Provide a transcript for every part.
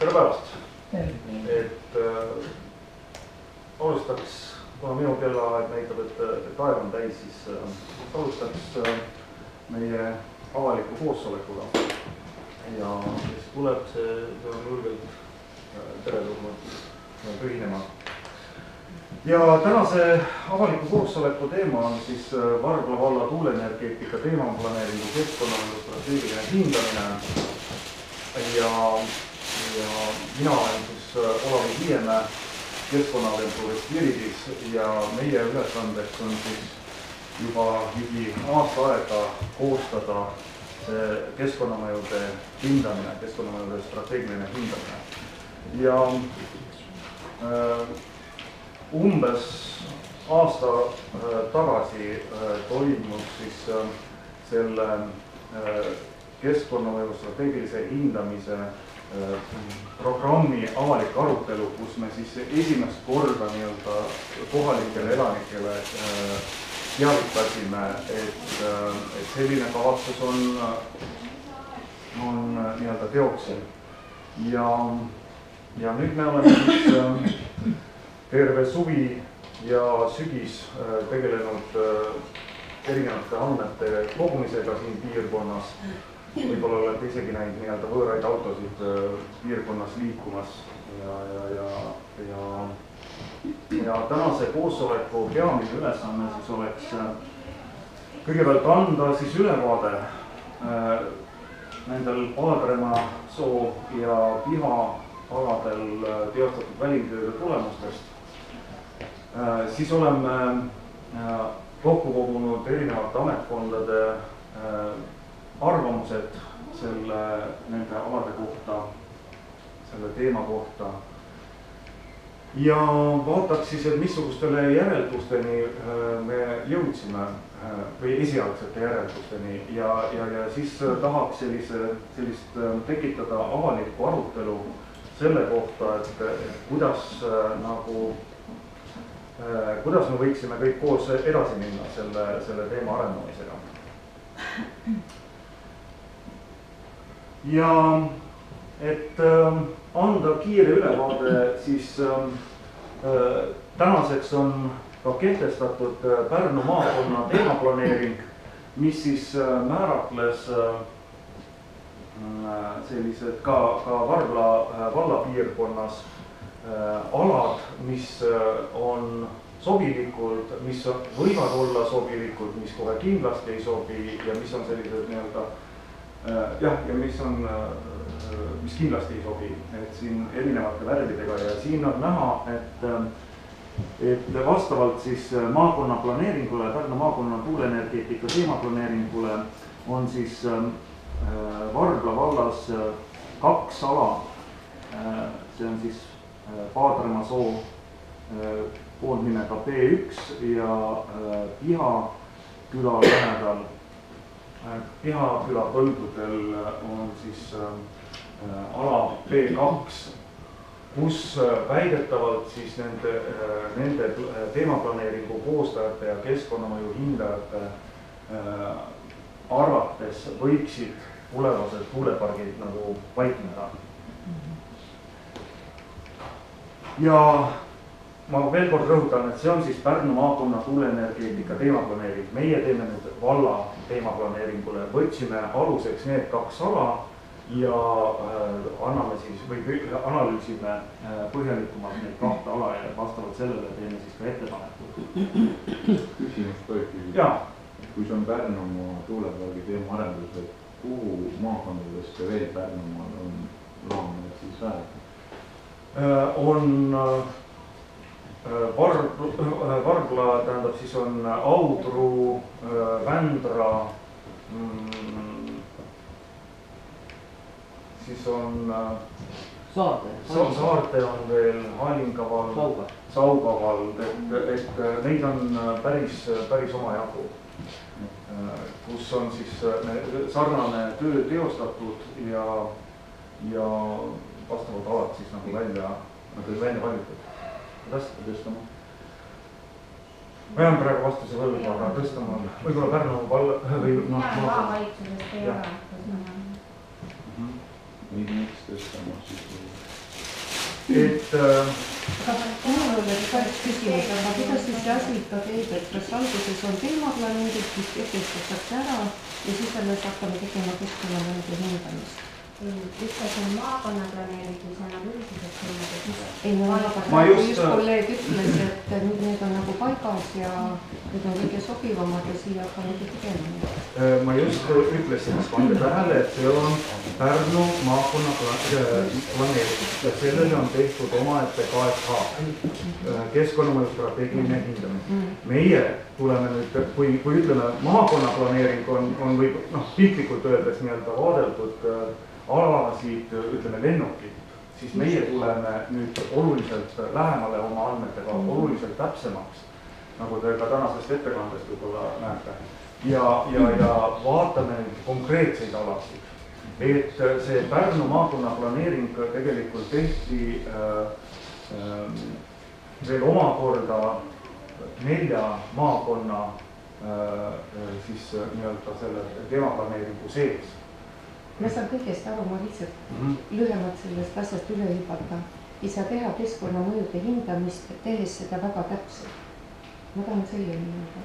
Tere päevast! Alustaks, kuna minu kellaaeg näitab, et aeg on täis, siis alustaks meie avaliku koosolekuga. Ja kes tuleb, see on julgelt teretulnud ühinema. Ja tänase avaliku koosoleku teema on siis Vargla valla tuuleenergeetika teemaplaneeringu keskkonnamõju strateegiline hindamine. Ja mina olen siis Olavi Hiiemäe Keskkonnaagentuurist Viridis ja meie ülesandeks on siis juba ligi aasta aega koostada see keskkonnamõjude hindamine, keskkonnamõjude strateegiline hindamine. Ja umbes aasta tagasi toimus siis selle keskkonnamõju strateegilise hindamise programmi avalik arutelu, kus me siis esimest korda kohalikele elanikele teavitasime, et selline kavatsus on teoksil. Ja nüüd me oleme siis terve suvi ja sügis tegelenud erinevate andmete kogumisega siin piirkonnas. Võib-olla olete isegi näinud võõraid autosid piirkonnas liikumas ja tänase koosoleku peamine ülesanne siis oleks kõigepealt anda siis ülevaade nendel Paadrema soo ja Piha aladel teostatud välitööde tulemustest. Siis oleme kokku kogunud erinevate ametkondade arvamused nende alade kohta, selle teema kohta. Ja vaataks siis, et missugustele järeldusteni me jõudsime või esialgsete järeldusteni ja siis tahaks sellist tekitada avalikku arutelu selle kohta, et kuidas me võiksime kõik koos edasi minna selle teema arendamisega. Ja et anda kiire ülevaade, siis tänaseks on ka kehtestatud Pärnu maakonna teemaplaneering, mis siis määratles sellised ka Vargla vallapiirkonnas alad, mis on sobilikud, mis võivad olla sobilikud, mis kohe kindlasti ei sobi ja mis on sellised ja mis kindlasti ei sobi, et siin erinevate värvidega ja siin on näha, et vastavalt siis maakonna planeeringule, Pärnu maakonna tuuleenergeetika teemaplaneeringule on siis Vargla vallas kaks ala, see on siis Paadrema soo koondnimega P1 ja Piha küla lähedal. Piha küla põldudel on siis ala P2, kus väidetavalt siis nende teemaplaneeringu koostajate ja keskkonnamõju hindajate arvates võiksid tulevased tuulepargid nagu paikneda. Ja ma veel kord rõhutan, et see on siis Pärnu maakonna tuuleenergeetika teemaplaneering. Meie teeme nüüd valla teemaplaneeringule, võtsime aluseks need kaks ala ja anname siis või analüüsime põhjalikumalt neid kahte ala ja vastavalt sellele teeme siis ka ettepanekud. Küsimus tohib. Kui see on Pärnumaa tuulepargi teema arendus, et kuhu maakondadest ja veel Pärnumaal on loomine siis vähe? On Vargla, tähendab siis on Audru, Vändra, siis on Saarte on veel, Halingaval, Saugaval, et neid on päris omajagu, kus on siis sarnane töö teostatud ja vastavad alad siis nagu välja valitud. Kuidas tõstama? Ma jään praegu vastuse võlgu, aga tõstama võib-olla Pärnu või maavalitsusest ei ole. Miks te tõstamas siis? Aga minul oli ka üks küsimus, aga kuidas siis see asi ikka käib, et kas alguses on teemaplaneerid, mis kehtestatakse ära ja siis alles hakkame tegema keskkonnamõjude hindamist? Üks on maakonnaplaneerid, mis annab üldiselt sellega sisse. Ei, no aga just kolleeg ütles, et nüüd need on nagu paigas ja need on kõige sobivamad ja siia hakkamegi tegema. Ma just ütlesin, pange tähele, et see on Pärnu maakonna planeering ja sellele on tehtud omaette KSH, keskkonnamõju strateegiline hindamine. Meie tuleme nüüd, kui ütleme, maakonna planeering on või piltlikult öeldes nii-öelda vaadeldud alasid, ütleme lennukit, siis meie tuleme nüüd oluliselt lähemale oma andmetega, oluliselt täpsemaks, nagu te ka tänasest ettekandest võib-olla näete. Ja vaatame konkreetseid alasid. Et see Pärnu maakonna planeering tegelikult tehti veel omakorda 4 maakonna siis nii-öelda selle teemaplaneeringu sees. Ma saan kõigest aru, ma lihtsalt lühemalt sellest asjast üle hüpata. Ei saa teha keskkonnamõjude hindamist, tehes seda väga täpselt. Ma tahan selle nimega.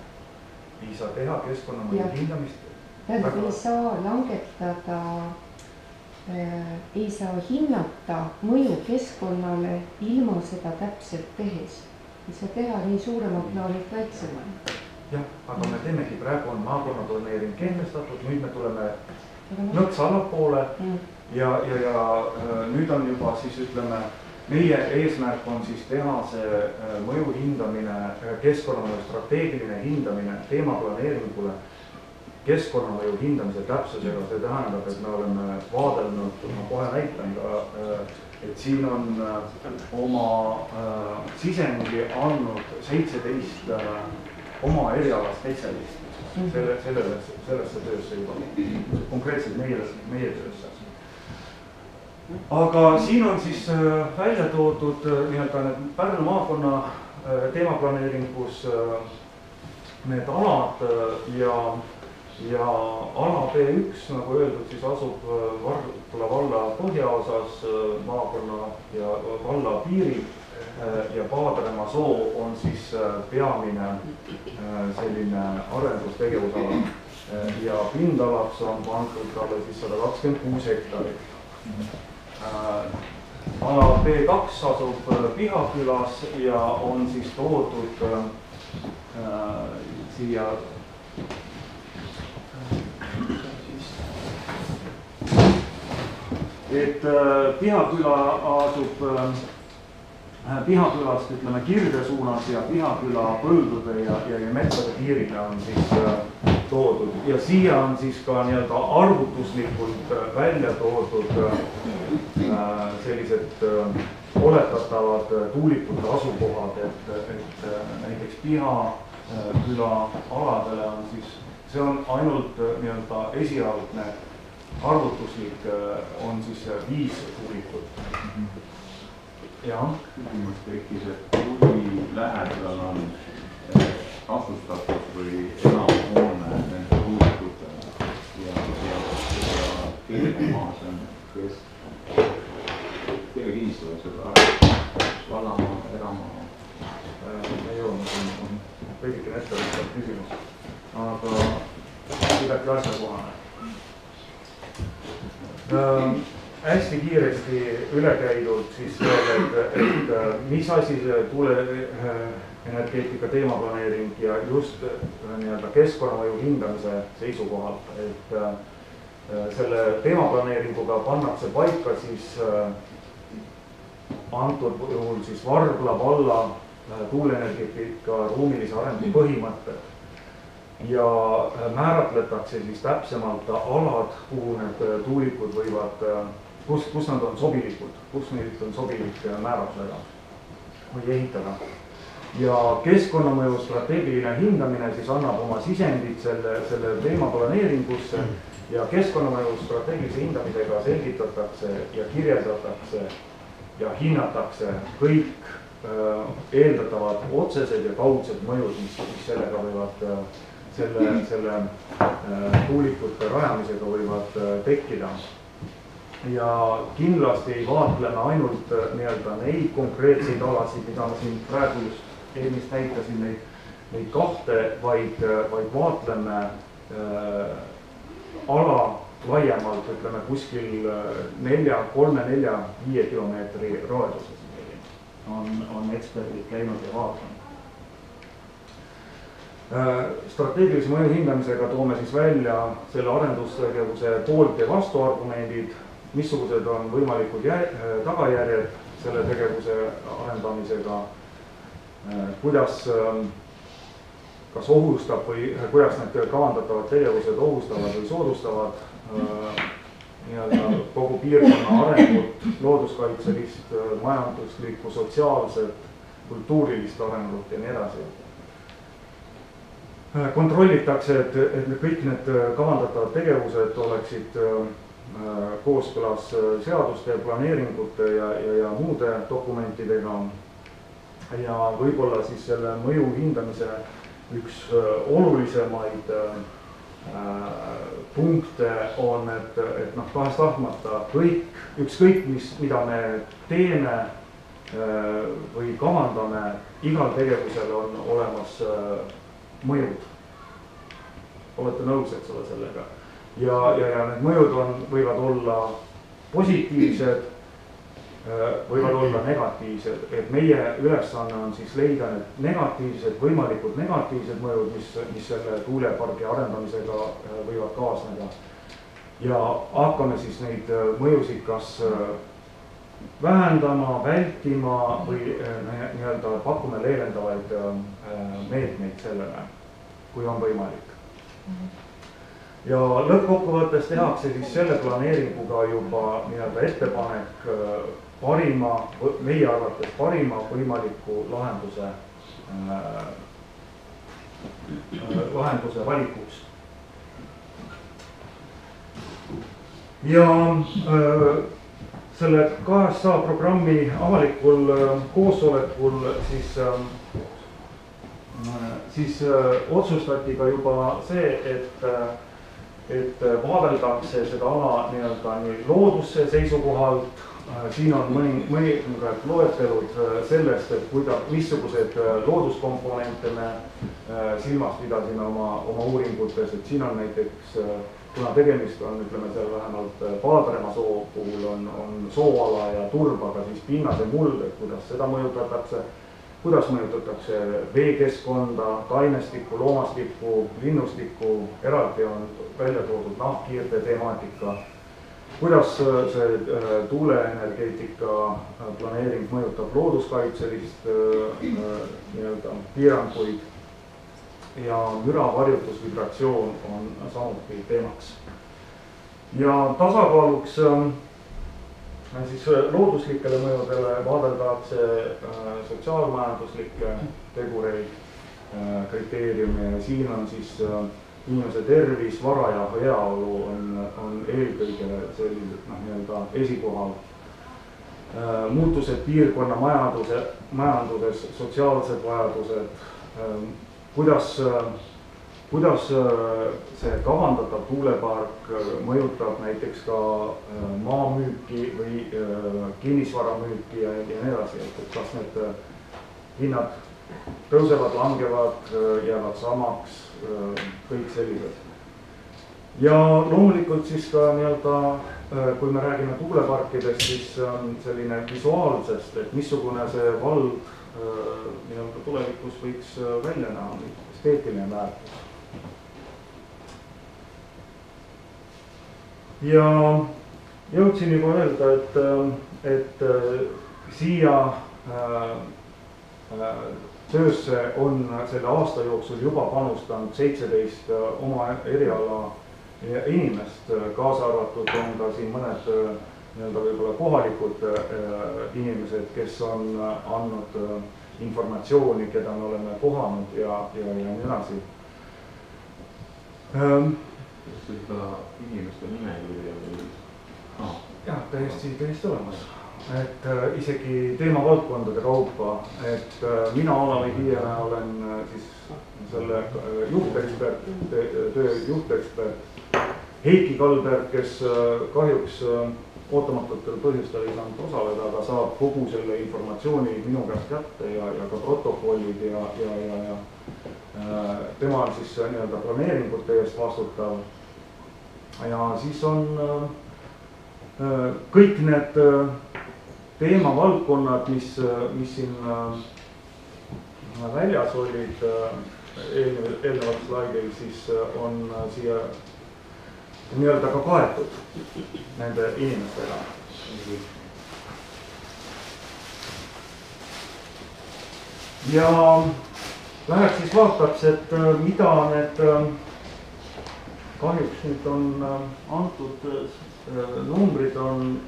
Ei saa teha keskkonnamõjude hindamist? Tähendab, ei saa langetada, ei saa hinnata mõju keskkonnale ilma seda täpselt tehes. Ei saa teha nii suurema plaanilt väiksema. Jah, aga me teemegi praegu on maakonnaplaneering kehtestatud, nüüd me tuleme nõks allapoole ja nüüd on juba siis ütleme, meie eesmärk on siis teha see mõju hindamine, keskkonnamõju strateegiline hindamine teemaplaneeringule keskkonnamõju hindamise täpsusega. See tähendab, et me oleme vaadelnud, ma kohe näitan ka, et siin on oma sisendi andnud 17 oma eriala spetsialisti. Sellesse töösse juba, konkreetselt meie töösse. Aga siin on siis välja toodud nii-öelda need Pärnu maakonna teemaplaneeringus need alad ja ala B1, nagu öeldud, siis asub Vartula valla põhjaosas maakonna ja valla piiril. Ja Paadremaa soo on siis peamine selline arendustegevusala ja pindalaks on pandud talle siis 126 hektarit. Ala B2 asub Pihakülas ja on siis toodud siia et Pihaküla asub Pihakülast ütleme Kirde suunas ja Pihaküla põldude ja metsade piirile on siis toodud ja siia on siis ka nii-öelda arvutuslikult välja toodud sellised oletatavad tuulikute asukohad, et näiteks Pihaküla aladele on siis, see on ainult nii-öelda esialgne arvutuslik on siis 5 tuulikut. Küsimus tekkis, et kui lähedal on asustatud või elamhoone nende tuulikutele ja keelemaas on, kes kõige kinnistavad seda vallamaa, eramaa? Me jõuame, on veidikene ettevõttel küsimus, aga kuidagi asjakohane. Hästi kiiresti üle käidud siis veel, et mis asi see tuuleenergeetika teemaplaneering ja just nii-öelda keskkonnamõju hindamise seisukohalt, et selle teemaplaneeringuga pannakse paika siis antud juhul siis Varbla valla tuuleenergeetika ruumilise arengu põhimõtted ja määratletakse siis täpsemalt alad, kuhu need tuulikud võivad kus nad on sobilikud, kus neid on sobilik määratleda või ehitada. Ja keskkonnamõju strateegiline hindamine siis annab oma sisendid selle teemaplaneeringusse ja keskkonnamõju strateegilise hindamisega selgitatakse ja kirjeldatakse ja hinnatakse kõik eeldatavad otsesed ja kaudsed mõjud, mis sellega võivad selle tuulikute rajamisega võivad tekkida. ja kindlasti ei vaatleme ainult nii-öelda neid konkreetseid alasid, mida ma siin praegu just eelmist näitasin, neid kahte, vaid vaatleme ala laiemalt, ütleme kuskil 3-4-5 kilomeetri raadiuses on eksperdid käinud ja vaatanud. Strateegilise mõju hindamisega toome siis välja selle arendustegevuse poolt ja vastuargumendid, missugused on võimalikud tagajärjed selle tegevuse arendamisega, kuidas, kas ohustab või kuidas need kavandatavad tegevused ohustavad või soodustavad nii-öelda kogu piirkonna arengut, looduskaitselist, majanduslikku, sotsiaalset, kultuurilist arengut ja nii edasi. Kontrollitakse, et kõik need kavandatavad tegevused oleksid kooskõlas seaduste, planeeringute ja muude dokumentidega. Ja võib-olla siis selle mõju hindamise üks olulisemaid punkte on, et tahes-tahtmata ükskõik mida me teeme või kavandame, igal tegevusel on olemas mõjud. Olete nõus, eks ole, sellega. Ja need mõjud võivad olla positiivsed, võivad olla negatiivsed, et meie ülesanne on siis leida need negatiivsed, võimalikud negatiivsed mõjud, mis selle tuulepargi arendamisega võivad kaasneda. Ja hakkame siis neid mõjusid kas vähendama, vältima või nii-öelda pakume leevendavaid meetmeid sellele, kui on võimalik. Ja lõppkokkuvõttes tehakse siis selle planeeringuga juba nii-öelda ettepanek meie arvates parima võimaliku lahenduse valikuks. Ja selle KSA programmi avalikul koosolekul siis otsustati ka juba see, et vaadeldakse seda ala nii-öelda nii looduse seisukohalt. Siin on mõningad loetelud sellest, et missugused looduskomponente me silmas pidasime oma uuringutes, et siin on näiteks, kuna tegemist on, ütleme seal vähemalt Paadrema soo puhul on sooala ja turbaga, siis pinnase muld, et kuidas seda mõjutatakse, kuidas mõjutatakse veekeskkonda, taimestikku, loomastikku, linnustikku, eraldi on välja toodud nahkhiirte temaatika, kuidas see tuuleenergeetika planeering mõjutab looduskaitselist nii-öelda piiranguid ja müra, varjutus, vibratsioon on samuti teemaks. Ja tasakaaluks siis looduslikele mõjudele vaadeldakse sotsiaalmajanduslikke tegureid, kriteeriume ja siin on siis inimese tervis, vara ja heaolu on eelkõige sellised nii-öelda esikohal. Muutused piirkonna majanduses, sotsiaalsed vajadused, kuidas see kavandatav tuulepark mõjutab näiteks ka maamüüki või kinnisvaramüüki ja nii edasi, et kas need hinnad tõusevad, langevad, jäävad samaks, kõik sellised. Ja loomulikult siis ka nii-öelda, kui me räägime tuuleparkidest, siis selline visuaalsest, et missugune see vald nii-öelda tulevikus võiks välja näha, esteetiline väärtus. Ja jõudsin juba öelda, et siia töösse on selle aasta jooksul juba panustanud 17 oma eriala inimest, kaasa arvatud on ka siin mõned nii-öelda võib-olla kohalikud inimesed, kes on andnud informatsiooni, keda me oleme kohanud ja nii edasi. Kas seda inimeste nimekirja või? Jah, täiesti olemas. Et isegi teemavaldkondade kaupa, et mina Olavi Hiiena olen siis selle töö juhtekspert Heiki Kalberg, kes kahjuks ootamatutel põhjustel ei saanud osaleda, aga saab kogu selle informatsiooni minu käest kätte ja ka protokollid ja tema on siis nii-öelda planeeringute eest vastutav. Ja siis on kõik need teemavaldkonnad, mis siin väljas olid eelneval slaidil, siis on siia nii-öelda ka kaetud nende inimestega. Ja läheks siis vaataks, et mida need kahjuks nüüd on antud numbrid on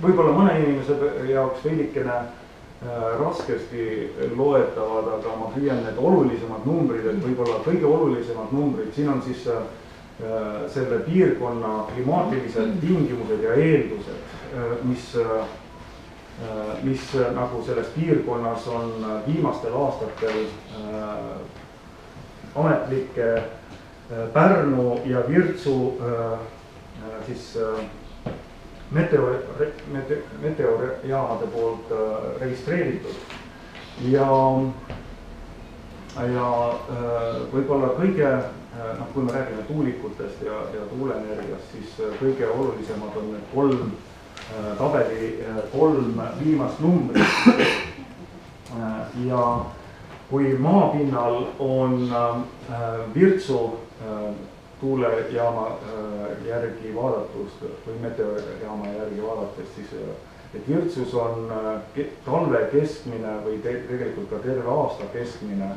võib-olla mõne inimese jaoks veidikene raskesti loetavad, aga ma püüan need olulisemad numbrid, et võib-olla kõige olulisemad numbrid, siin on siis selle piirkonna klimaatilised tingimused ja eeldused, mis nagu selles piirkonnas on viimastel aastatel ametlike Pärnu ja Virtsu siis meteojaamade poolt registreeritud ja võib-olla kõige, kui me räägime tuulikutest ja tuuleenergiast, siis kõige olulisemad on need tabeli kolm viimast numbrit. Ja kui maapinnal on Virtsu tuulejaama järgi vaadatust või meteojaama järgi vaadates, siis et Virtsus on talve keskmine või tegelikult ka terve aasta keskmine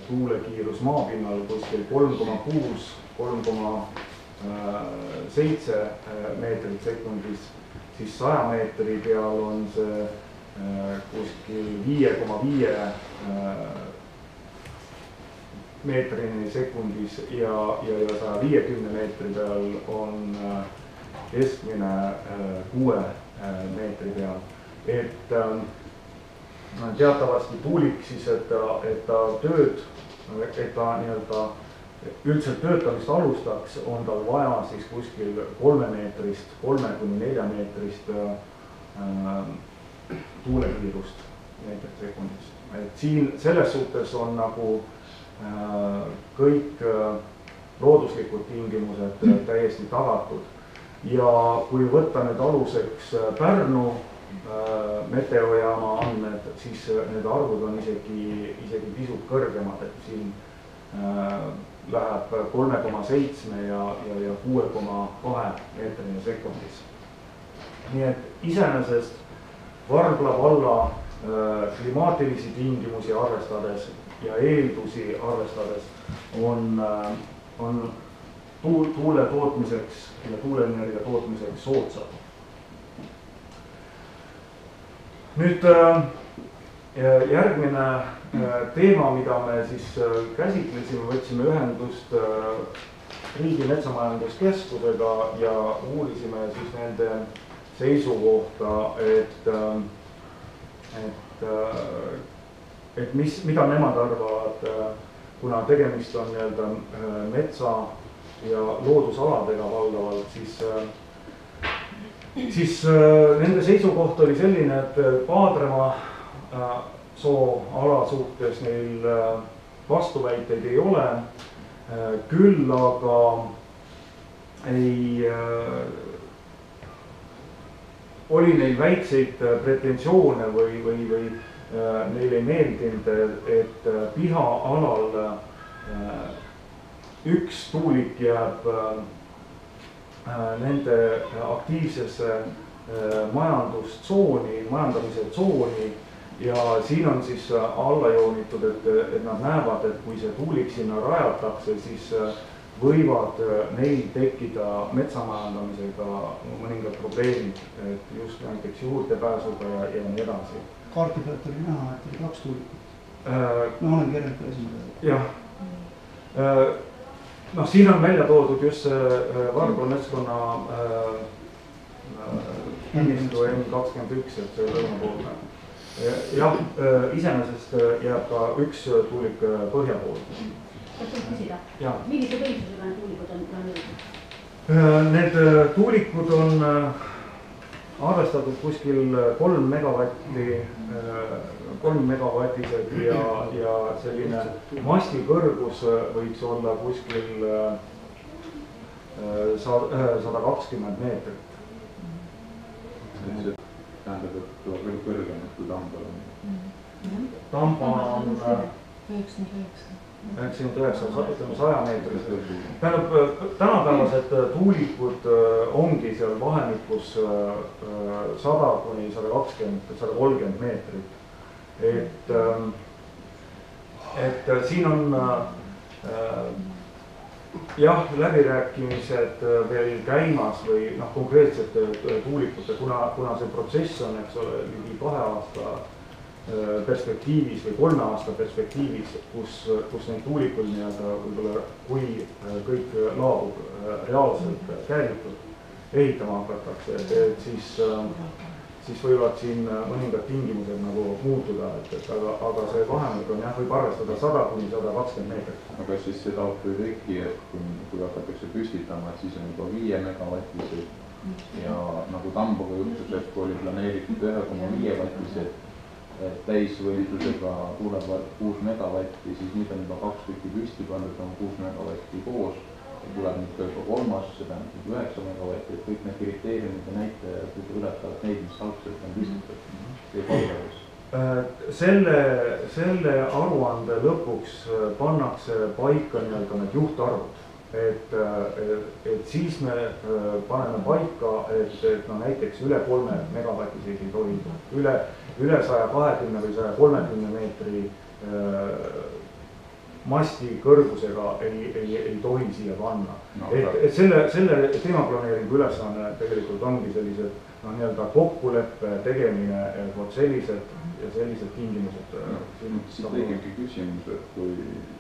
tuulekiirus maapinnal kuskil 3,6–3,7 meetrit sekundis, siis 100 meetri peal on see kuskil 5,5 meetrini sekundis ja 150 meetri peal on keskmine 6 meetri peal. Et teatavasti tuulik siis, et ta nii-öelda üldiselt töötamist alustaks, on tal vaja siis kuskil 3 kuni 4 meetrist tuulekiirust meetrit sekundis. Et siin selles suhtes on nagu kõik looduslikud tingimused täiesti tagatud. Ja kui võtta nüüd aluseks Pärnu meteojaama andmed, siis need arvud on isegi pisut kõrgemad, et siin läheb 3,7 ja 6,2 meetrini sekundis. Nii et iseenesest Varbla valla klimaatilisi tingimusi arvestades ja eeldusi arvestades on tuule tootmiseks ja tuuleenergia tootmiseks soodsad. Nüüd järgmine teema, mida me siis käsitlesime, võtsime ühendust Riigi Metsamajanduskeskusega ja uurisime siis nende seisukohta, et mida nemad arvavad, kuna tegemist on nii-öelda metsa ja loodusaladega valdavalt, siis nende seisukoht oli selline, et Paadremaa sooala suhtes neil vastuväiteid ei ole, küll aga oli neil väikseid pretensioone või neile ei meeldinud, et Piha-alal üks tuulik jääb nende aktiivsesse majandamise tsooni ja siin on siis alla joonitud, et nad näevad, et kui see tuulik sinna rajatakse, siis võivad neil tekkida metsamajandamisega mõningad probleemid, et just näiteks juurdepääsuga ja nii edasi. Kaarti pealt oli näha, et oli 2 tuulikut. No olengi RMK esindaja. Jah. Noh, siin on välja toodud just see Varbla metskonna kinnistu M21, et see lõunapoolne. Jah, iseenesest jääb ka üks tuulik põhja poole. Kas võib küsida? Millise võimsusega need tuulikud on planeeritud? Need tuulikud on arvestatud kuskil 3 megavatised ja selline masti kõrgus võiks olla kuskil 120 meetrit. See tähendab, et tuleb veel kõrgemalt kui Tambal on. Tambal on 99, 100 meetrit. Tähendab, tänapäevased tuulikud ongi seal vahemikus 100 kuni 120-130 meetrit. Et siin on jah, läbirääkimised veel käimas või konkreetsete tuulikute, kuna see protsess on, eks ole, ligi 2 aasta perspektiivis või 3 aasta perspektiivis, kus neid tuulikuid nii-öelda võib-olla, kui kõik laabub reaalselt käivitub, ehitama hakatakse, et siis võivad siin mõningad tingimused nagu muutuda, aga see vahemik on jah, võib arvestada 100 kuni 120 meetrit. Aga siis seda ohtu ei teki, et kui hakatakse püstitama, et siis on juba 5 megavatised ja nagu Tamboga juhtus, et kui oli planeeritud 1,5 vatised täisvõimsusega tuulepark 6 megavatti, siis nüüd on juba 2 tükki püsti pandud, on 6 megavatti koos ja tuleb nüüd ka juba 3, see tähendab 9 megavatti, et kõik need kriteeriumid ja näitajad ületavad neid, mis algselt on püstitatud. Selle aruande lõpuks pannakse paika nii-öelda need juhtarvud, et siis me paneme paika, et näiteks üle 3 megavatised ei tohi, üle 120 või 130 meetri masti kõrgusega ei tohi siia panna. Et selle teemaplaneeringu ülesanne tegelikult ongi sellised nii-öelda kokkuleppe tegemine, vot sellised tingimused. Siit tegimegi küsimus, et kui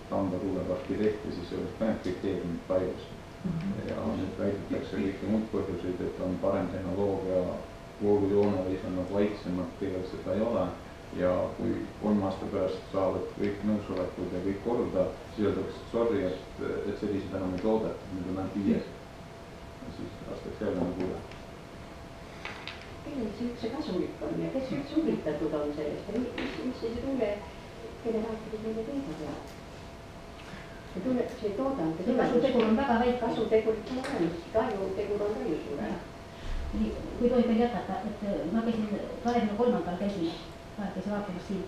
Tamba tuuleparki tehti, siis olid mõned kriteeriumid paigas. Ja nüüd väidetakse kõiki muud põhjuseid, et on parem tehnoloogia, voolujoonelis on nagu vaiksemad, tegelikult seda ei ole. Ja kui 3 aasta pärast saavad kõik nõusolekud ja kõik korda, siis öeldakse, et sorry, et sellised enam ei toodeta, nüüd on ainult 5. Siis aastaks jälle nagu üle. Kellel see üldse kasulik on ja kes üldse huvitatud on sellest ja mis see tuule generaatorid meile teeda peab? See toodang, kasutegur on väga väike. Kasutegurid on olemas, kahjutegur on ka ju suure. Kui tohib veel jätkata, et ma käisin 23. käisin vaatamas siin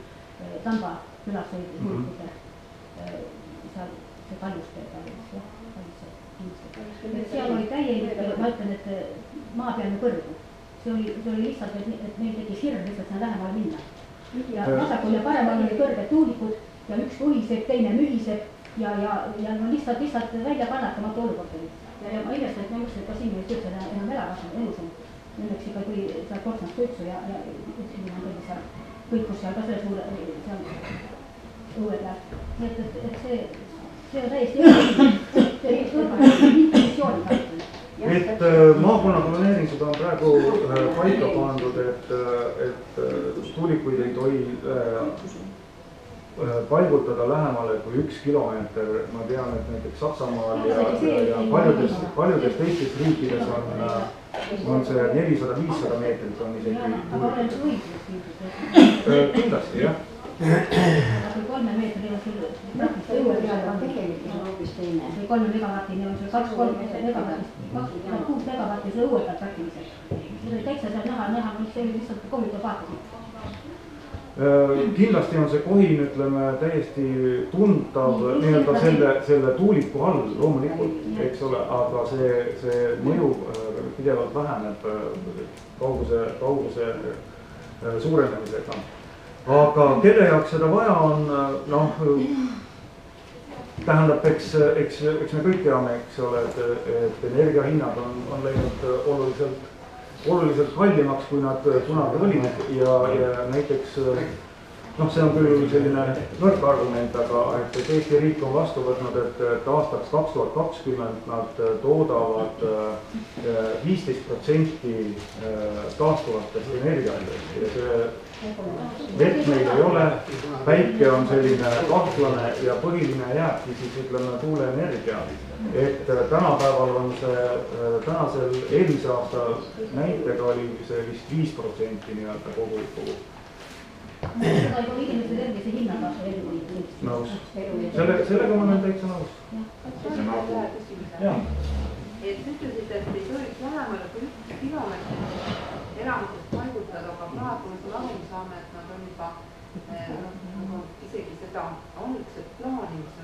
Tamba külas olid tuulikute seal see Kaljuste seal oli täielik, ma ütlen, et maapealne kõrgu. See oli lihtsalt, et meil tekkis hirm lihtsalt sinna lähemale minna. Ja vasakul ja paremal oli kõrged tuulikud ja üks tuhiseb, teine mühiseb ja lihtsalt välja kannatamatu olukord oli. Ja ma ilmestan, et ma mõtlesin, et ka siin võis üldse enam elada elus on. Õnneks ikka tuli seal Torsnast töötsu ja kõikus seal ka selle suure õue peal. Et see on täiesti intuitsiooniga. Et maakonnaplaneeringud on praegu paika pandud, et tuulikuid ei tohi paigutada lähemale kui 1 kilomeeter. Ma tean, et näiteks Saksamaal ja paljudes teistes riikides on see 400-500 meetrit on isegi kindlasti, jah. Kui 3 meetri on sul õue peal on tegelikult hoopis teine. 3 megavatini on sul 2-3 megavatist, 6 megavatti sul õue peal praktiliselt. See oli täitsa seal näha, see oli lihtsalt kohutav vaatasid. Kindlasti on see kohin, ütleme, täiesti tuntav nii-öelda selle tuuliku all loomulikult, eks ole, aga see mõju pidevalt väheneb kauguse suurenemisega. Aga kelle jaoks seda vaja on, tähendab, eks me kõik teame, eks ole, et energiahinnad on läinud oluliselt kallimaks, kui nad kunagi olid ja näiteks noh, see on küll selline nõrk argument, aga et Eesti riik on vastu võtnud, et aastaks 2020 nad toodavad 15% taastuvatest energiaallikatest ja see vett meil ei ole, päike on selline kahtlane ja põhiline jääbki siis ütleme tuuleenergia. Et tänapäeval on see, tänasel eelmise aasta näitega oli see vist 5% nii-öelda kogu. Seda juba inimeste tervise hinnatasu elu. Nõus. Sellega ma olen täitsa nõus. Et ütlesid, et ei tohiks lähemale kui 1 kilomeetrit elamutest paigutada, aga praegu me aru saame, et nad on juba isegi seda algset plaani, mis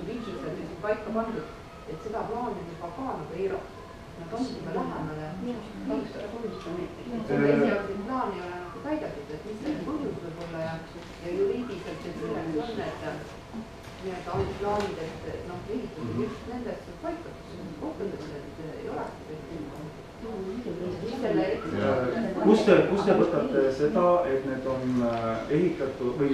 on riigis paika pandud, et seda plaani juba ka nagu eiratud. Nad on juba lähemale 200 meetrit. Esialgset plaani ei ole nagu täidetud, et mis selle põhjus võib olla ja juriidiliselt selleks on need plaanid, et ehitused just nendest paikadest, kohtadest, et ei olekski. Kust te võtate seda, et need on ehitatud või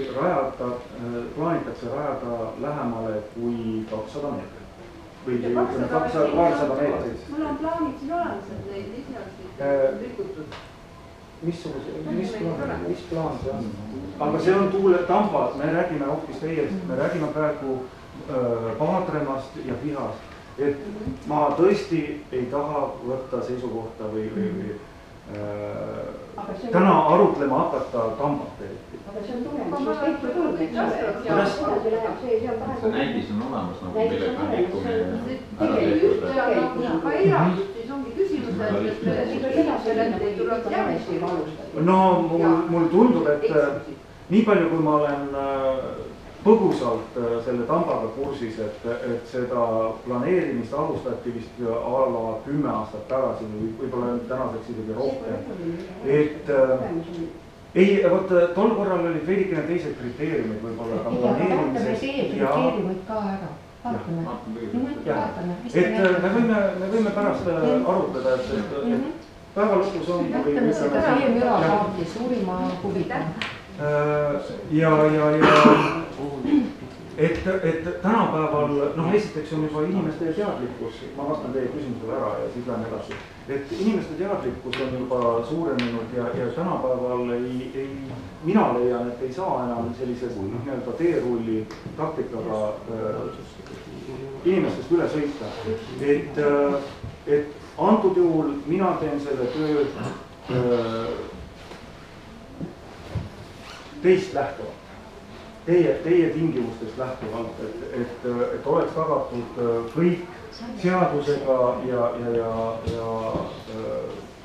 plaanitakse rajada lähemale kui 200 meetrit? Või 200 meetrit? Mul on plaanid siin olemas, et neid esialgseid lükutud. Mis plaan see on? Aga see on tuuletambad, me räägime hoopis teisest, me räägime praegu Paadremast ja Pihast. Et ma tõesti ei taha võtta seisukohta või täna arutlema hakata tambad. Aga see on tulemus, kõik ju tulnud. See näidis on olemas, nagu millega on liikumine ära tehtud. Aga eiratud siis ongi küsimus, et ei tuleks järgmisi. No mul tundub, et nii palju kui ma olen põgusalt selle tambaga kursis, et seda planeerimist alustati vist alla 10 aastat tagasi, võib-olla tänaseks isegi rohkem. Et ei, vot tol korral olid veidikene teised kriteeriumid võib-olla ka planeerimises. Kriteeriumid ka ära, vaatame. Et me võime pärast arutada, et päeva lõpus on. Vaatame seda müra kaardi suurima huviga. Et tänapäeval, esiteks on juba inimeste teadlikkus, ma vastan teie küsimusele ära ja siis lähen edasi. Et inimeste teadlikkus on juba suurenenud ja tänapäeval mina leian, et ei saa enam sellises nii-öelda teerulli taktikaga inimestest üle sõita. Et antud juhul mina teen selle töö teist lähtuvalt, teie tingimustest lähtuvalt, et oleks tagatud kõik seadusega ja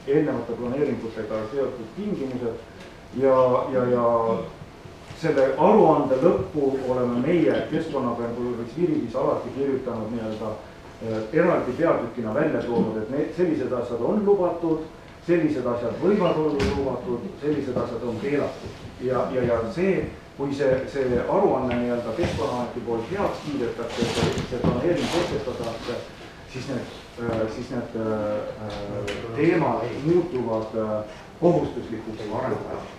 eelnevate planeeringutega seotud tingimused ja selle aruande lõppu oleme meie Keskkonnakontrollis Viridis alati kirjutanud nii-öelda eraldi peatükina välja toonud, et sellised asjad on lubatud, sellised asjad võivad olla lubatud, sellised asjad on keelatud. Ja see, kui see aruanne nii-öelda Keskkonnaameti poolt heaks kiidetakse, see planeering kehtestatakse, siis need teemad muutuvad kohustuslikuks arendajaks.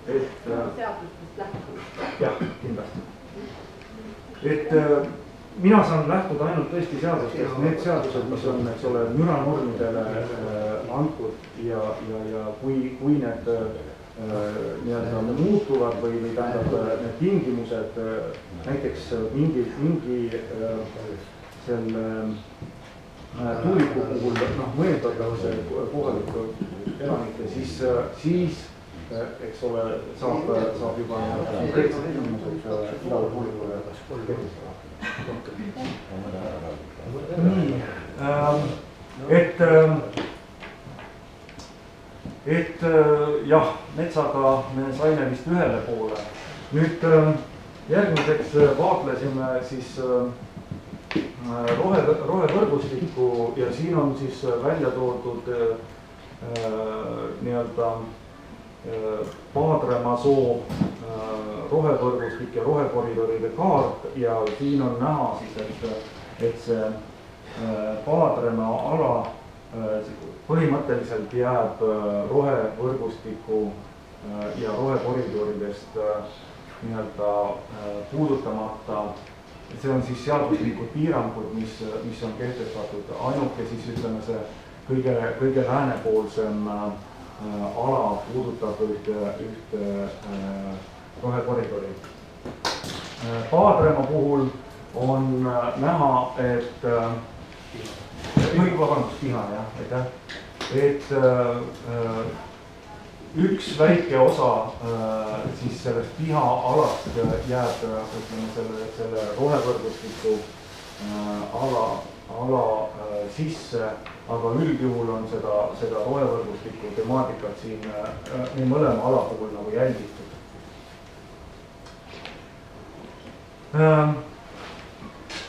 Seadustest lähtuvalt. Jah, kindlasti. Et mina saan lähtuda ainult tõesti seadustest, need seadused, mis on, eks ole, müranormidele antud ja kui need nii-öelda muutuvad või tähendab need tingimused, näiteks mingi selle tuuliku puhul mõjutatakse kohalikku elanikke, siis eks ole, saab juba konkreetsed tingimused igale tuulikule kehtestada. Nii, et jah, metsaga me saime vist ühele poole. Nüüd järgmiseks vaatlesime siis rohevõrgustikku ja siin on siis välja toodud nii-öelda Paadrema soo rohevõrgustik ja rohekoridoride kaart ja siin on näha siis, et see Paadrema ala põhimõtteliselt jääb rohevõrgustiku ja rohekoridoridest nii-öelda puudutamata. See on siis seaduslikud piirangud, mis on kehtestatud. Ainuke siis ütleme see kõige läänepoolsem ala puudutab ühte rohekoridori. Paadrema puhul on näha, et piha, jah, aitäh. Et üks väike osa siis sellest piha-alast jääb selle rohevõrgustiku ala sisse, aga üldjuhul on seda rohevõrgustiku temaatikat siin nii mõlema ala puhul nagu jälgitud.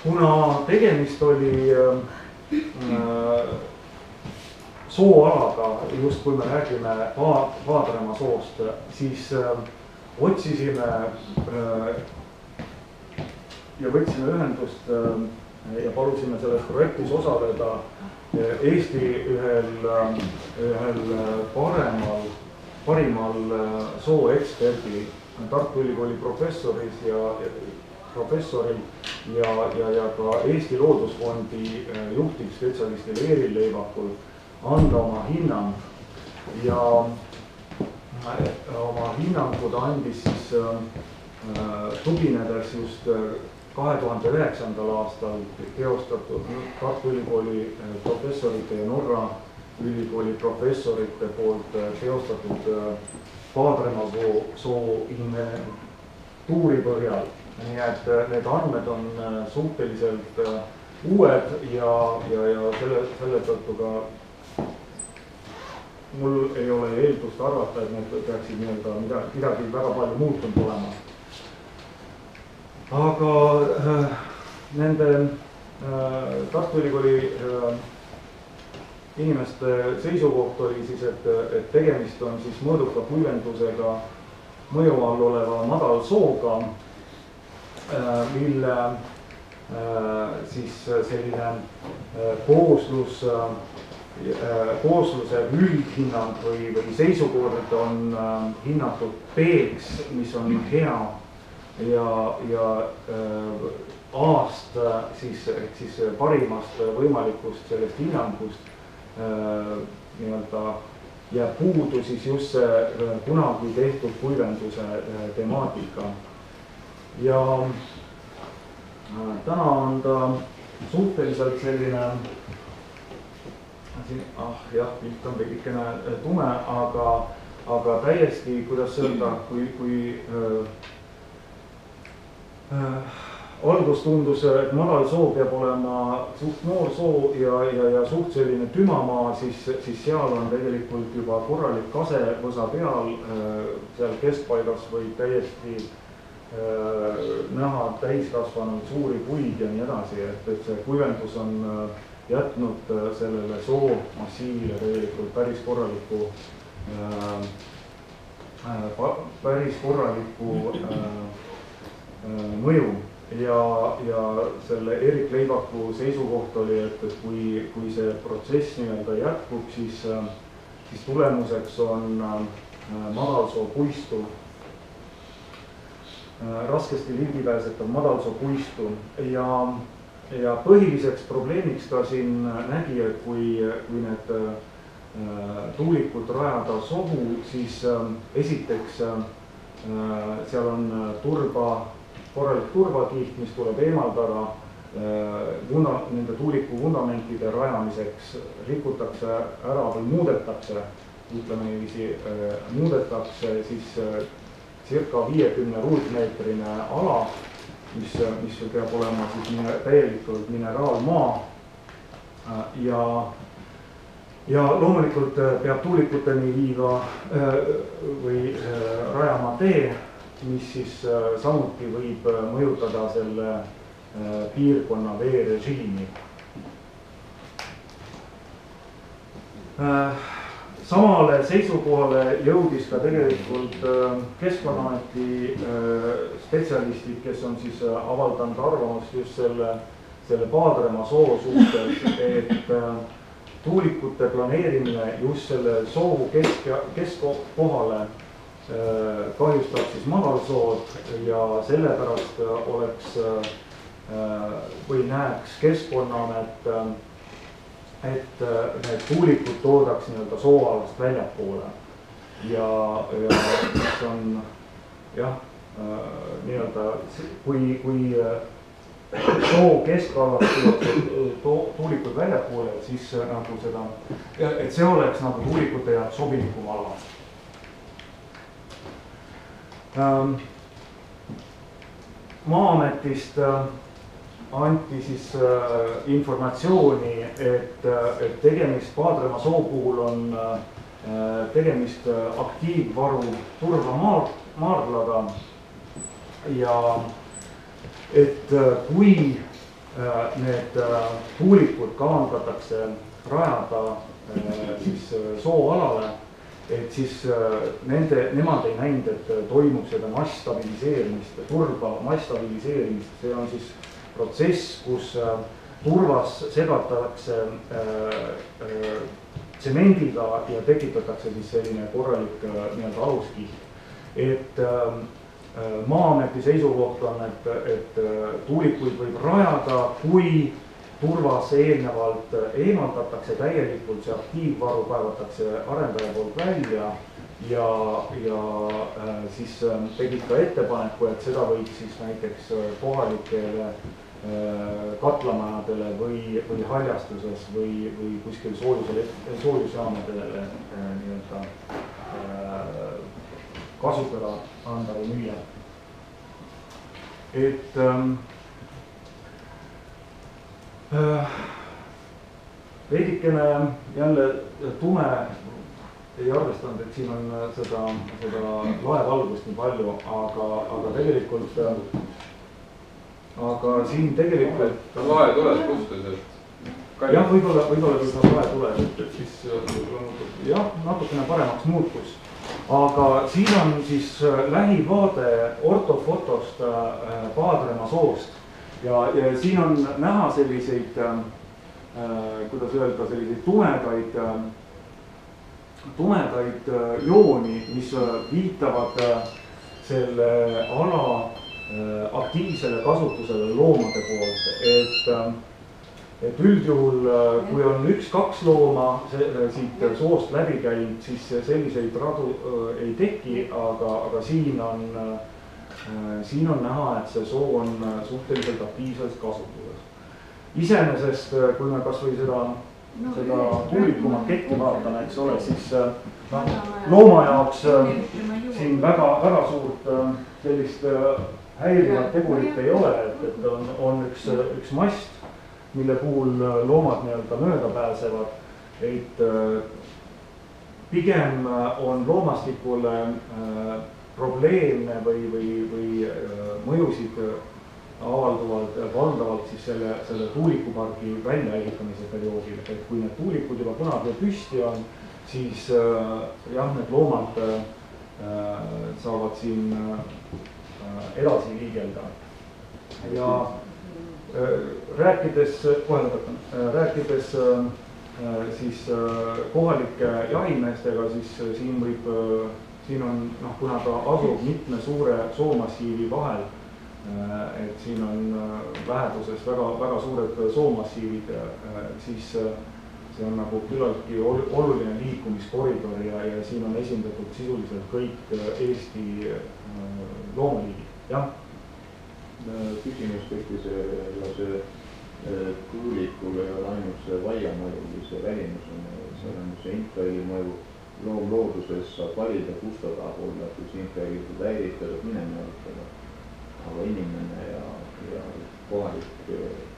Kuna tegemist oli sooalaga, just kui me räägime Paadrema soost, siis otsisime ja võtsime ühendust ja palusime selles projektis osaleda Eesti ühel parimal sooeksperdil, Tartu Ülikooli professoril ja ka Eesti Loodusfondi juhtivspetsialistil Eeril Leivakul anda oma hinnang ja oma hinnangud andis siis tuginedes just 2009. aastal teostatud Tartu Ülikooli professorite ja Norra ülikooli professorite poolt teostatud Paadrema soo inventuuri põhjal. Nii et need andmed on suhteliselt uued ja selle tõttu ka mul ei ole eeldust arvata, et need peaksid midagi väga palju muutunud olema. Aga nende Tartu Ülikooli inimeste seisukoht oli siis, et tegemist on siis mõõduka kuivendusega mõju all oleva madalsooga, mille siis selline koosluse üldhinnang või seisukord on hinnatud B-ks, mis on hea ja A-st ehk siis parimast võimalikust sellest hinnangust nii-öelda jääb puudu siis just see kunagi tehtud kuivenduse temaatika. Ja täna on ta suhteliselt selline jah, pilt on veidikene tume, aga täiesti, kuidas öelda, kui algus tundus, et madal soo peab olema suht noor soo ja suht selline tümamaa, siis seal on tegelikult juba korralik kasevõsa peal, seal keskpaigas võib täiesti näha täiskasvanud suuri puid ja nii edasi, et see kuivendus on jätnud sellele soomassiivile tegelikult päris korraliku mõju ja selle Erik Leivaku seisukoht oli, et kui see protsess nii-öelda jätkub, siis tulemuseks on madalsoo puistu, raskesti ligipääsetav madalsoo puistu ja põhiliseks probleemiks ta siin nägi, et kui need tuulikud rajada sohu, siis esiteks seal on korralik turvakiht, mis tuleb eemaldada nende tuuliku fundamentide rajamiseks, rikutakse ära või muudetakse, ütleme niiviisi, muudetakse siis circa 50 ruutmeetrine ala, mis peab olema siis täielikult mineraalmaa ja loomulikult peab tuulikuteni viiva või rajama tee, mis siis samuti võib mõjutada selle piirkonna veerežiimi. Samale seisukohale jõudis ka tegelikult Keskkonnaameti spetsialistid, kes on siis avaldanud arvamust just selle Paadrema soo suhtes, tuulikute planeerimine just selle soo keskkohale kahjustab siis madalsood ja sellepärast oleks või näeks Keskkonnaamet, et need tuulikud toodaks nii-öelda sooalast väljapoole ja mis on jah, nii-öelda kui soo keskalast tuulikud väljapoole, et siis nagu seda, et see oleks nagu tuulikute jaoks sobilikum ala. Maa-ametist anti siis informatsiooni, et tegemist Paadremaa soo puhul on tegemist aktiivvaru turvamaardlaga ja et kui need tuulikud kavandatakse rajada siis sooalale, et siis nemad ei näinud, et toimub seda massstabiliseerimist, turba massstabiliseerimist, see on siis protsess, kus turvas segatakse tsemendiga ja tekitatakse siis selline korralik nii-öelda aluskiht. Et Maa-ameti seisukoht on, et tuulikuid võib rajada, kui turvas eelnevalt eemaldatakse täielikult, see aktiivvaru kaevatakse arendaja poolt välja ja siis tegid ka ettepaneku, et seda võiks siis näiteks kohalikele katlamajadele või haljastuses või kuskil soojusjaamadele nii-öelda kasutada, anda või müüa. Et veidikene jälle tume ei arvestanud, et siin on seda laevalgust nii palju, aga tegelikult, aga siin tegelikult lae tules kustus, et jah, võib-olla kui see lae tuleb, et siis jah, natukene paremaks muutus. Aga siin on siis lähivaade ortofotost Paadremaa soost ja siin on näha selliseid, kuidas öelda, selliseid tumedaid jooni, mis viitavad selle ala aktiivsele kasutusele loomade poolt, et üldjuhul, kui on 1-2 looma siit soost läbi käinud, siis selliseid radu ei teki, aga siin on näha, et see soo on suhteliselt aktiivselt kasutuses. Iseenesest, kui me kas või seda tuulikumaketti vaatame, eks ole, siis looma jaoks siin väga suurt sellist häirivat tegurit ei ole, et on üks mast, mille puhul loomad nii-öelda mööda pääsevad, et pigem on loomastikule probleemne või mõjusid avalduvalt valdavalt siis selle tuulikupargi väljaehitamise perioodil, et kui need tuulikud juba kunagi püsti on, siis jah, need loomad saavad siin edasi liigelda ja rääkides siis kohalike jahimeestega, siis siin on, kuna ta asub mitme suure soomassiivi vahel, et siin on läheduses väga suured soomassiivid, siis see on nagu küllaltki oluline liikumiskoridor ja siin on esindatud sisuliselt kõik Eesti loomaliigid, jah. Küsimus tekkis, see tuulikul ei ole ainult see vaiamõju või see välimus on, seal on see infraheli mõju. Looduses saab valida, kus ta tahab olla, kui see infraheli häirib, peab minema jälitada. Aga inimene ja kohalik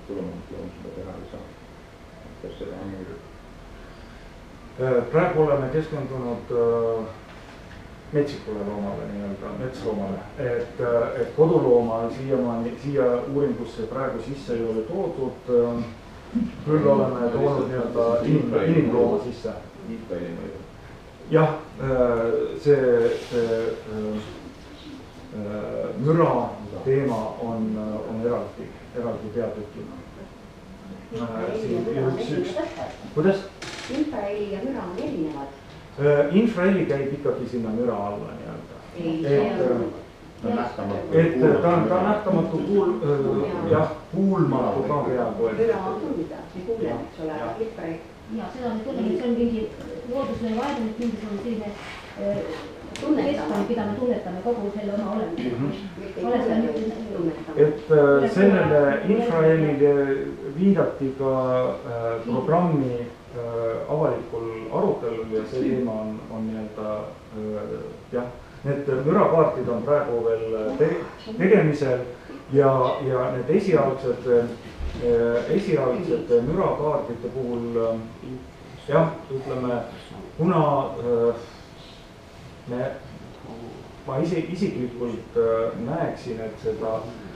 põllumajandusloom seda teha ei saa. Kas seda on mõju? Praegu oleme keskendunud metsikule loomale, nii-öelda metsloomale, et kodulooma siia uuringusse praegu sisse ei ole toodud, küll oleme toonud nii-öelda inimlooma sisse. Jah, see müra teema on eraldi peatükina. Kuidas? infraheli ja müra on erinevad. Infraheli käib ikkagi sinna müra alla nii-öelda. et ta on nähtamatu kuulmatu ka peaaegu. müra on tunda, me kuuleme, eks ole, aga infraheli. Ja seda me tunneme, et see on mingi loodusele vaevunud mingisugune selline keskkond, mida me tunnetame kogu selle oma olemusega. Et sellele infrahelile viidati ka programmi avalikul arutelul ja see teema on nii-öelda jah, need mürakaartid on praegu veel tegemisel ja need esialgsete mürakaartide puhul jah, ütleme, kuna ma isiklikult näeksin, et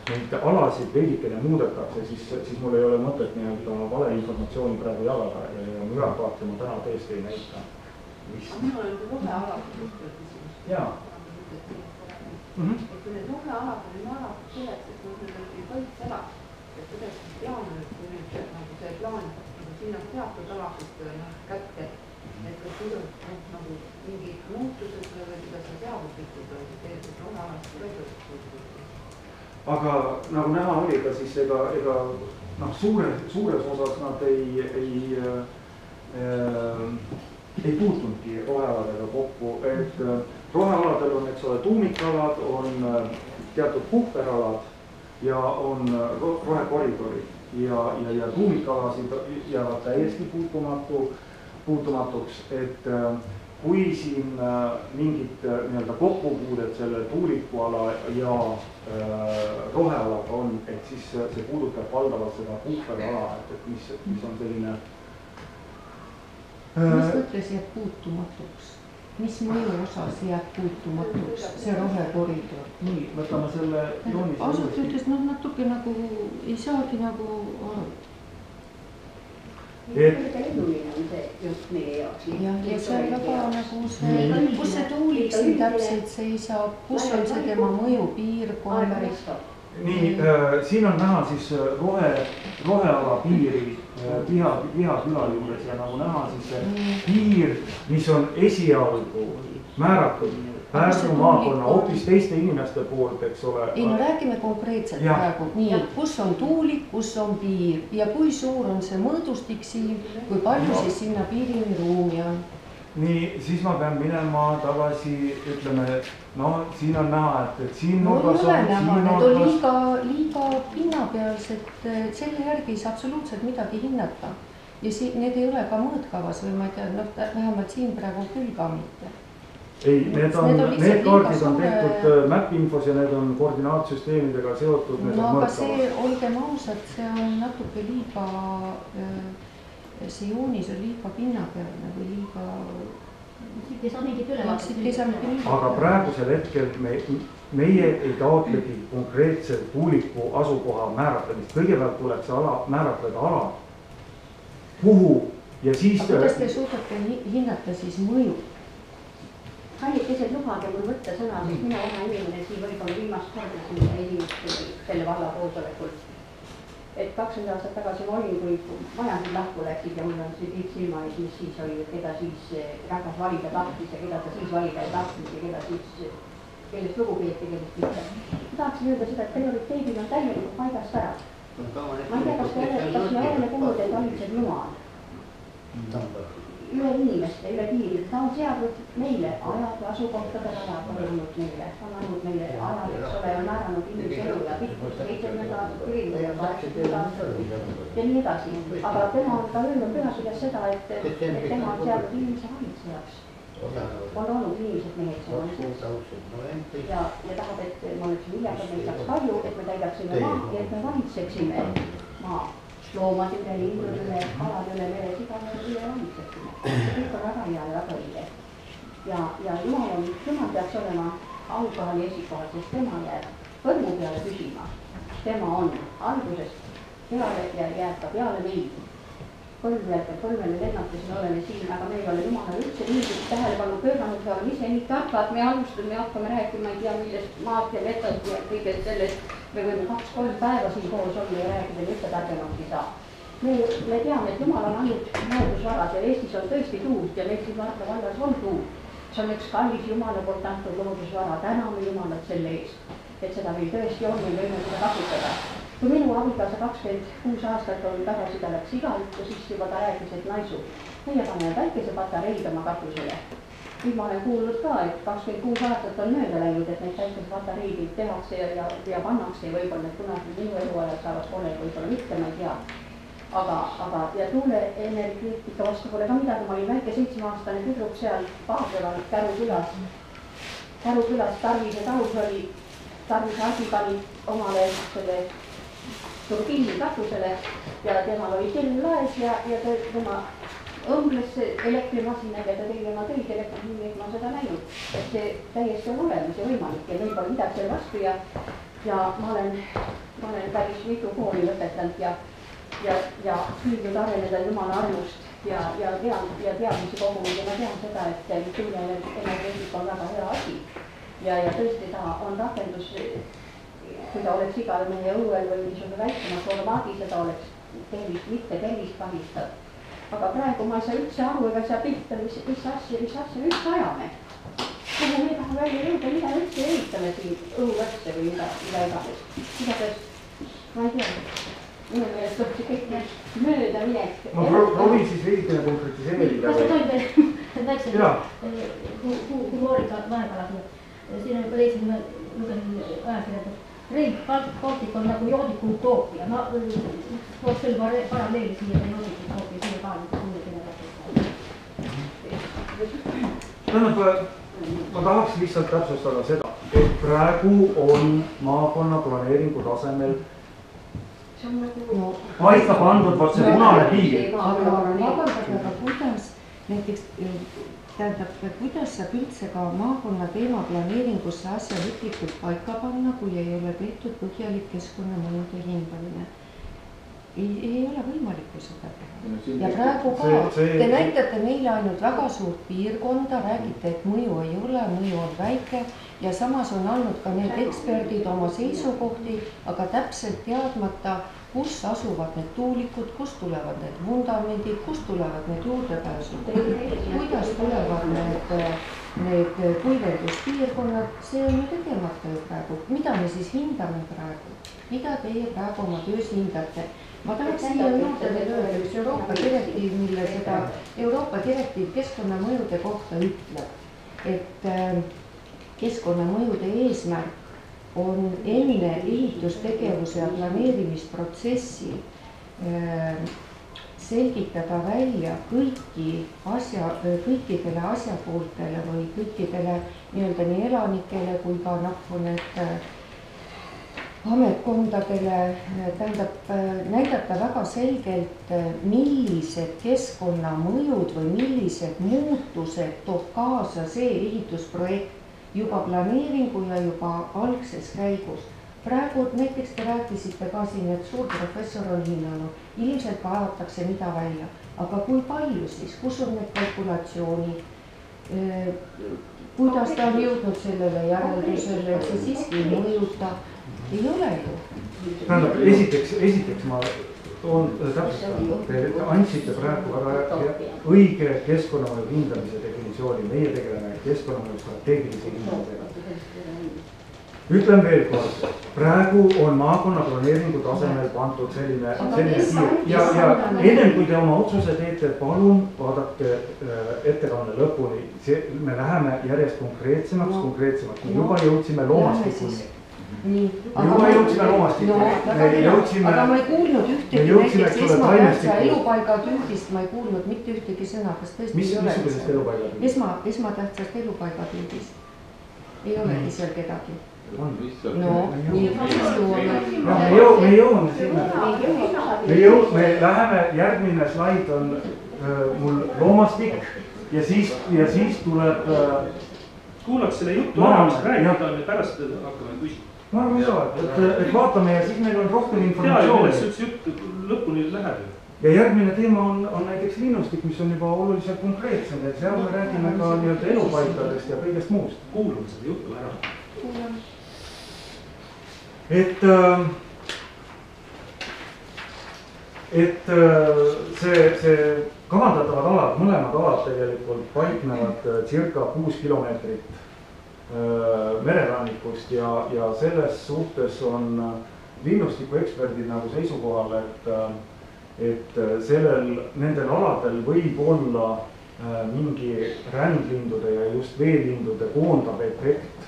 neid alasid veidikene muudetakse, siis mul ei ole mõtet nii-öelda valeinformatsiooni praegu jagada ja mürakaarti ma täna tõesti ei näita. Minul on rohealad küsimus. Jaa. Et kui need rohealad on alad selleks, et need on kaitsealad, et kuidas plaan on, kui nüüd nagu see plaan sinna teatud alasest kätte, et kas nüüd on nagu mingid muutused või kuidas see seaduslikult on tegelikult rohealast võetud. Aga nagu näha oli ka siis ega suures osas nad ei puutunudki rohealadega kokku, et rohealadel on, eks ole, tuumikalad, on teatud puhveralad ja on rohekoridorid ja tuumikalasid jäävad täiesti puutumatuks, et kui siin mingid nii-öelda kokkupuuded selle tuulikuala ja rohealaga on, et siis see puudutab valdavalt seda puhverala, et mis on selline. Mis mõttes jääb puutumatuks? Mis mõju osas jääb puutumatuks see rohekoridor? Nii, võtame selle joonise. Ausalt ütles, natuke nagu ei saagi nagu aru. Kõrge lennuline on see just meie jaoks. Ja seal väga nagu see, kus see tuulik siin täpselt seisab, kus on see tema mõjupiirkond? Nii, siin on näha siis roheala piiri Pihaküla juures ja nagu näha siis see piir, mis on esialgu määratud Pärnu maakonna hoopis teiste inimeste poolt, eks ole. Ei, no räägime konkreetselt praegu. Nii, kus on tuulik, kus on piir ja kui suur on see mõõdustik siin, kui palju siis sinna piirini ruumi on? Nii, siis ma pean minema tagasi, ütleme, siin on näha, et siin nurgas on. Need on liiga pinnapealsed, selle järgi ei saa absoluutselt midagi hinnata. Ja need ei ole ka mõõtkavas või ma ei tea, vähemalt siin praegu küll ka mitte. Ei, need kaardid on tehtud MapInfos ja need on koordinaatsüsteemidega seotud. Aga see, olgem ausad, see on natuke liiga, see joonis on liiga pinnapealne või liiga. Siit ei saa mingit ülevaadet. Aga praegusel hetkel meie ei taotlegi konkreetse tuuliku asukoha määratlemist. Kõigepealt tuleb see määratleda ala, kuhu ja siis. Kuidas te suudate hinnata siis mõju? Kallikesed lubage mul võtta sõna, sest mina oma inimene siin võib-olla viimast korda selle valla koosolekul. Et 20 aastat tagasi ma olin, kui majandid lahku läksid ja mul on see kõik silma ees, mis siis oli, keda siis rahvas valida tahtis ja keda ta siis valida ei tahtis ja keda siis, kellest lugu peeti, kellest mitte. Tahaksin öelda seda, et prioriteedid on täielikult paigast ära. Ma ei tea, kas me oleme kuulnud, et valitseb Jumal. Üle inimeste, üle piiri, ta on seadnud meile ajad, asukohtade ajad on andnud meile, on andnud meile ajad, eks ole, on määranud inimese elu ja pikkust 70 aastat, 80 aastat ja nii edasi. Aga tema on ka öelnud pühakirjas seda, et tema on seadnud inimese valitsejaks. On olnud inimesed meheks ja tahab, et ma oleksin hiljakad, meil saaks palju, et me täidaksime maa ja et me valitseksime maa. Loomad üle, linnud üle, kalad üle, mere, sigane üle valitseksime. See kõik on väga hea ja väga õige. Ja Jumal peaks olema aukohal ja esikohal, sest tema jääb põrmu peale püsima. Tema on algusest peale ja jääb ka peale meid. Põlvele lennates me oleme siin, aga me ei ole Jumalale üldse mingit tähelepanu pööranud, me oleme ise nii targad, me alustame, hakkame rääkima, ei tea millest maast ja metsast ja kõigest sellest. Me võime 2-3 päeva siin koos olla ja rääkida, et üldse targemaks ei saa. me teame, et Jumal on ainult loodusvarad ja Eestis on tõesti tuult ja meil siin Vardla vallas on tuult. See on üks kallis Jumala poolt antud loodusvara, täname Jumalat selle eest, et seda meil tõesti on, me võime seda kasutada. Kui minu abikaasa 26 aastat on tagasi, ta läks igavikku, siis juba ta rääkis, et naisu, meie paneme päikesepatareid oma katusele. Nüüd ma olen kuulnud ka, et 26 aastat on mööda läinud, et neid päikesepatareid tehakse ja pannakse ja võib-olla need kunagi minu eluajal saavad kolled, võib-olla mitte, ma ei tea. Aga ja tuuleenergeetika vastu pole ka midagi, ma olin väike 7-aastane tüdruk seal Paagleval Käru külas Tarvise talus oli, Tarvise asi pani omale selle turbiini katusele ja temal oli kell laes ja tema õmbles elektrimasinaga ja ta tegi oma töid elektrimasinaga, ma seda näinud, et see täiesti on olemas ja võimalik ja meil pole midagi selle vastu ja ma olen päris mitu kooli lõpetanud ja püüdnud areneda Jumala armust ja teadmisi kogunud ja ma tean seda, et tuuleenergeetika on väga hea asi ja tõesti ta on rakendus, kui ta oleks igal meie õuel või niisugune väiksema formaadis ja ta oleks mitte tervist kahistad. Aga praegu ma ei saa üldse aru ega saa pihta, mis asja üldse ajame. Kuhu me tahame välja jõuda, mida üldse ehitame siin õuvätse või mida iganes. Igatahes, ma ei tea, minu meelest on see kõik mööda minek. Ma proovin siis veidikene konkretiseerida. Kas sa tohid väikse humoorika vahepeal siia? Siin on juba teisel lugesin ajakirjandus. Rail Baltic on nagu joodiku utoopia. Ma tooks selle paralleeli siia joodiku utoopia, siia ka tähendab, ma tahaks lihtsalt täpsustada seda, et praegu on maakonna planeeringu tasemel paika pandud vaat see punane piir. Aga kuidas näiteks, tähendab, kuidas saab üldse ka maakonna teemaplaneeringusse asja lõplikult paika panna, kui ei ole tehtud põhjalik keskkonnamõjude hindamine? Ei ole võimalik ju seda teha. Ja praegu ka, te näitate meile ainult väga suurt piirkonda, räägite, et mõju ei ole, mõju on väike ja samas on andnud ka need eksperdid oma seisukohti, aga täpselt teadmata, kus asuvad need tuulikud, kus tulevad need vundamendid, kus tulevad need juurdepääsud, kuidas tulevad need kuivenduspiirkonnad, see on ju tegemata ju praegu. Mida me siis hindame praegu? Mida teie praegu oma töös hindate? Ma tahaks siia juurde veel öelda üks Euroopa direktiiv, mille seda Euroopa direktiiv keskkonnamõjude kohta ütleb, et keskkonnamõjude eesmärk on enne ehitustegevuse ja planeerimisprotsessi selgitada välja kõikidele asjapooltele või kõikidele nii-öelda nii elanikele kui ka need ametkondadele, tähendab näidata väga selgelt, millised keskkonnamõjud või millised muutused toob kaasa see ehitusprojekt juba planeeringu ja juba algses käigus. Praegu näiteks te rääkisite ka siin, et suur professor on hinnanud, ilmselt kaevatakse mida välja, aga kui palju siis, kus on need kalkulatsioonid, kuidas ta on jõudnud sellele järeldusele, et see siiski ei mõjuta? Ei ole ju. Tähendab, esiteks ma toon täpsustada, te andsite praegu väga õige keskkonnamõju hindamise definitsiooni, meie tegeleme keskkonnamõju strateegilise hindamisega. Ütlen veel kord, praegu on maakonna planeeringu tasemel pandud selline piir ja enne kui te oma otsuse teete, palun vaadake ettekanne lõpuni, me läheme järjest konkreetsemaks, juba jõudsime loomastikuni. Juba jõudsime loomastikuni. Aga ma ei kuulnud ühtegi näiteks esmatähtsa elupaigatüüdist, ma ei kuulnud mitte ühtegi sõna, kas tõesti ei ole? Missugusest elupaigatüüdist? Esmatähtsast elupaigatüüdist. Ei olegi seal kedagi. On lihtsalt. No, nii me jõuame sinna. Me läheme, järgmine slaid on mul loomastik ja siis tuleb... Kuulaks selle juttu ära, mis räägida, me pärast hakkame küsima. Ma arvan ka, et vaatame ja siis meil on rohkem informatsiooni. Tea, see jutt lõpuni läheb. Ja järgmine teema on näiteks linnustik, mis on juba oluliselt konkreetsem, et seal me räägime ka nii-öelda elupaikadest ja kõigest muust. Kuulame selle juttu ära. Kuulame. Et et see kavandatavad alad, mõlemad alad tegelikult paiknevad circa 6 kilomeetrit mererannikust ja selles suhtes on linnustikueksperdid nagu seisukohal, et nendel aladel võib olla mingi rändlindude ja just veelindude koondav efekt.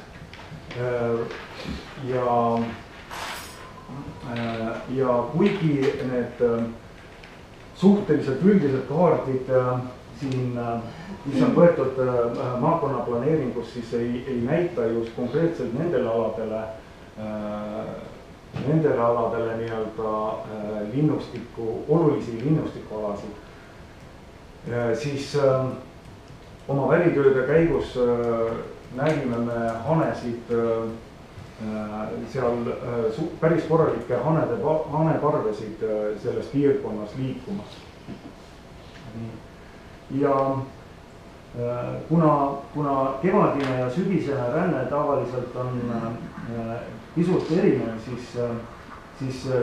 Ja kuigi need suhteliselt üldised kaardid siin, mis on võetud maakonna planeeringus, siis ei näita just konkreetselt nendele aladele nii-öelda olulisi linnustikualasid. Siis oma välitööde käigus nägime me hanesid seal päris korralikke haneparvesid selles piirkonnas liikumas. Ja kuna kevadine ja sügisene ränne tavaliselt on pisut erinev, siis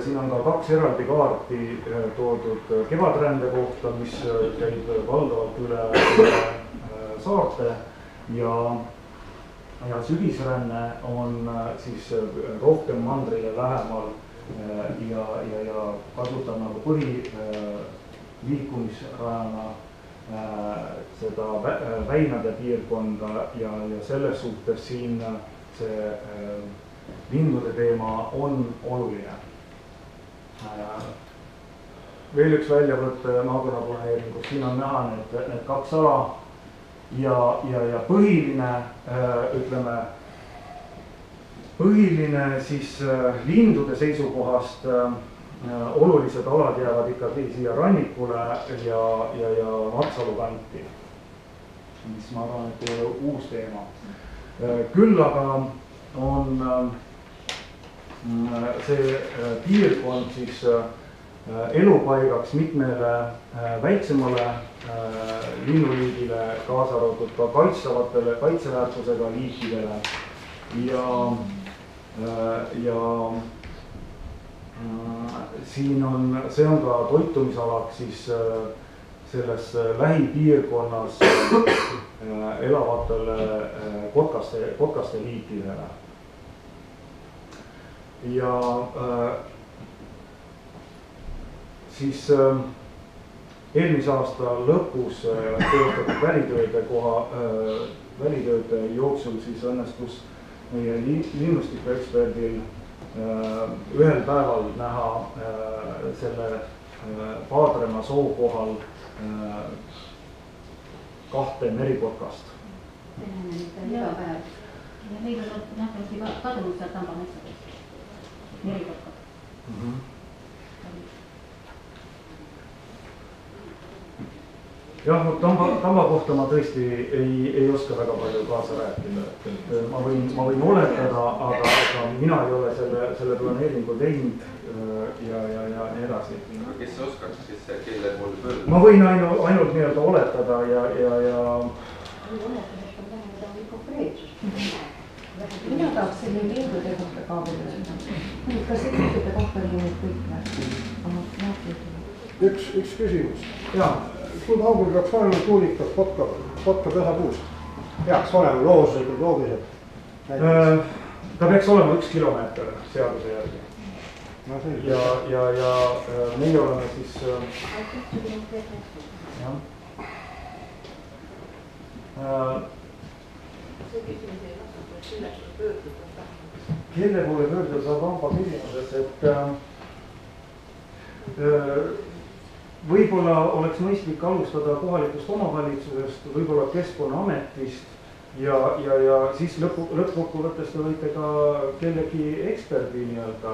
siin on ka 2 eraldi kaarti toodud kevadrände kohta, mis käib valdavalt üle saarte ja sügisränne on siis rohkem mandrile lähemal ja kasutab nagu põhiliikumisrajana seda väinade piirkonda ja selles suhtes siin see lindude teema on oluline. Veel üks väljavõte maakonna planeeringus, siin on näha need 2 ala ja põhiline, ütleme, siis lindude seisukohast olulised alad jäävad ikkagi siia rannikule ja Matsalu kanti, mis ma arvan, et ei ole uus teema. Küll aga on see piirkond siis elupaigaks mitmele väiksemale linnuliigile, kaasa arvatud ka kaitstavatele, kaitseväärtusega liikidele ja siin see on ka toitumisalaks siis selles lähipiirkonnas elavatele kotkaste liikidele. Ja siis eelmise aasta lõpus teostatud välitööde jooksul siis õnnestus meie linnustikueksperdil ühel päeval näha selle Paadrema soo kohal 2 merikotkast. Ja neid on nähtavasti kadunud sealt Tambametsades, merikotkad. Jah, Tamba kohta ma tõesti ei oska väga palju kaasa rääkida, et ma võin oletada, aga mina ei ole selle planeeringu teinud ja nii edasi. Kes oskaks, kelle poole pöörduda? Ma võin ainult nii-öelda oletada ja Oletamisest on tähendada konkreetsust. Mina tahaks selle lindude kohta ka veel öelda. Kas see lindude kohta oli nüüd kõik? Üks küsimus. Jaa. Kui kaugel peaks olema tuulikas kotka pesapuust? Peaks olema loogiliselt. Ta peaks olema 1 kilomeeter seaduse järgi. Ja meie oleme siis see küsimus ei vastanud, et kelle poole pöörduda. Kelle poole pöörduda saab Amba küsimuses, et võib-olla oleks mõistlik alustada kohalikust omavalitsusest, võib-olla Keskkonnaametist ja siis lõppkokkuvõttes te võite ka kellegi eksperdi nii-öelda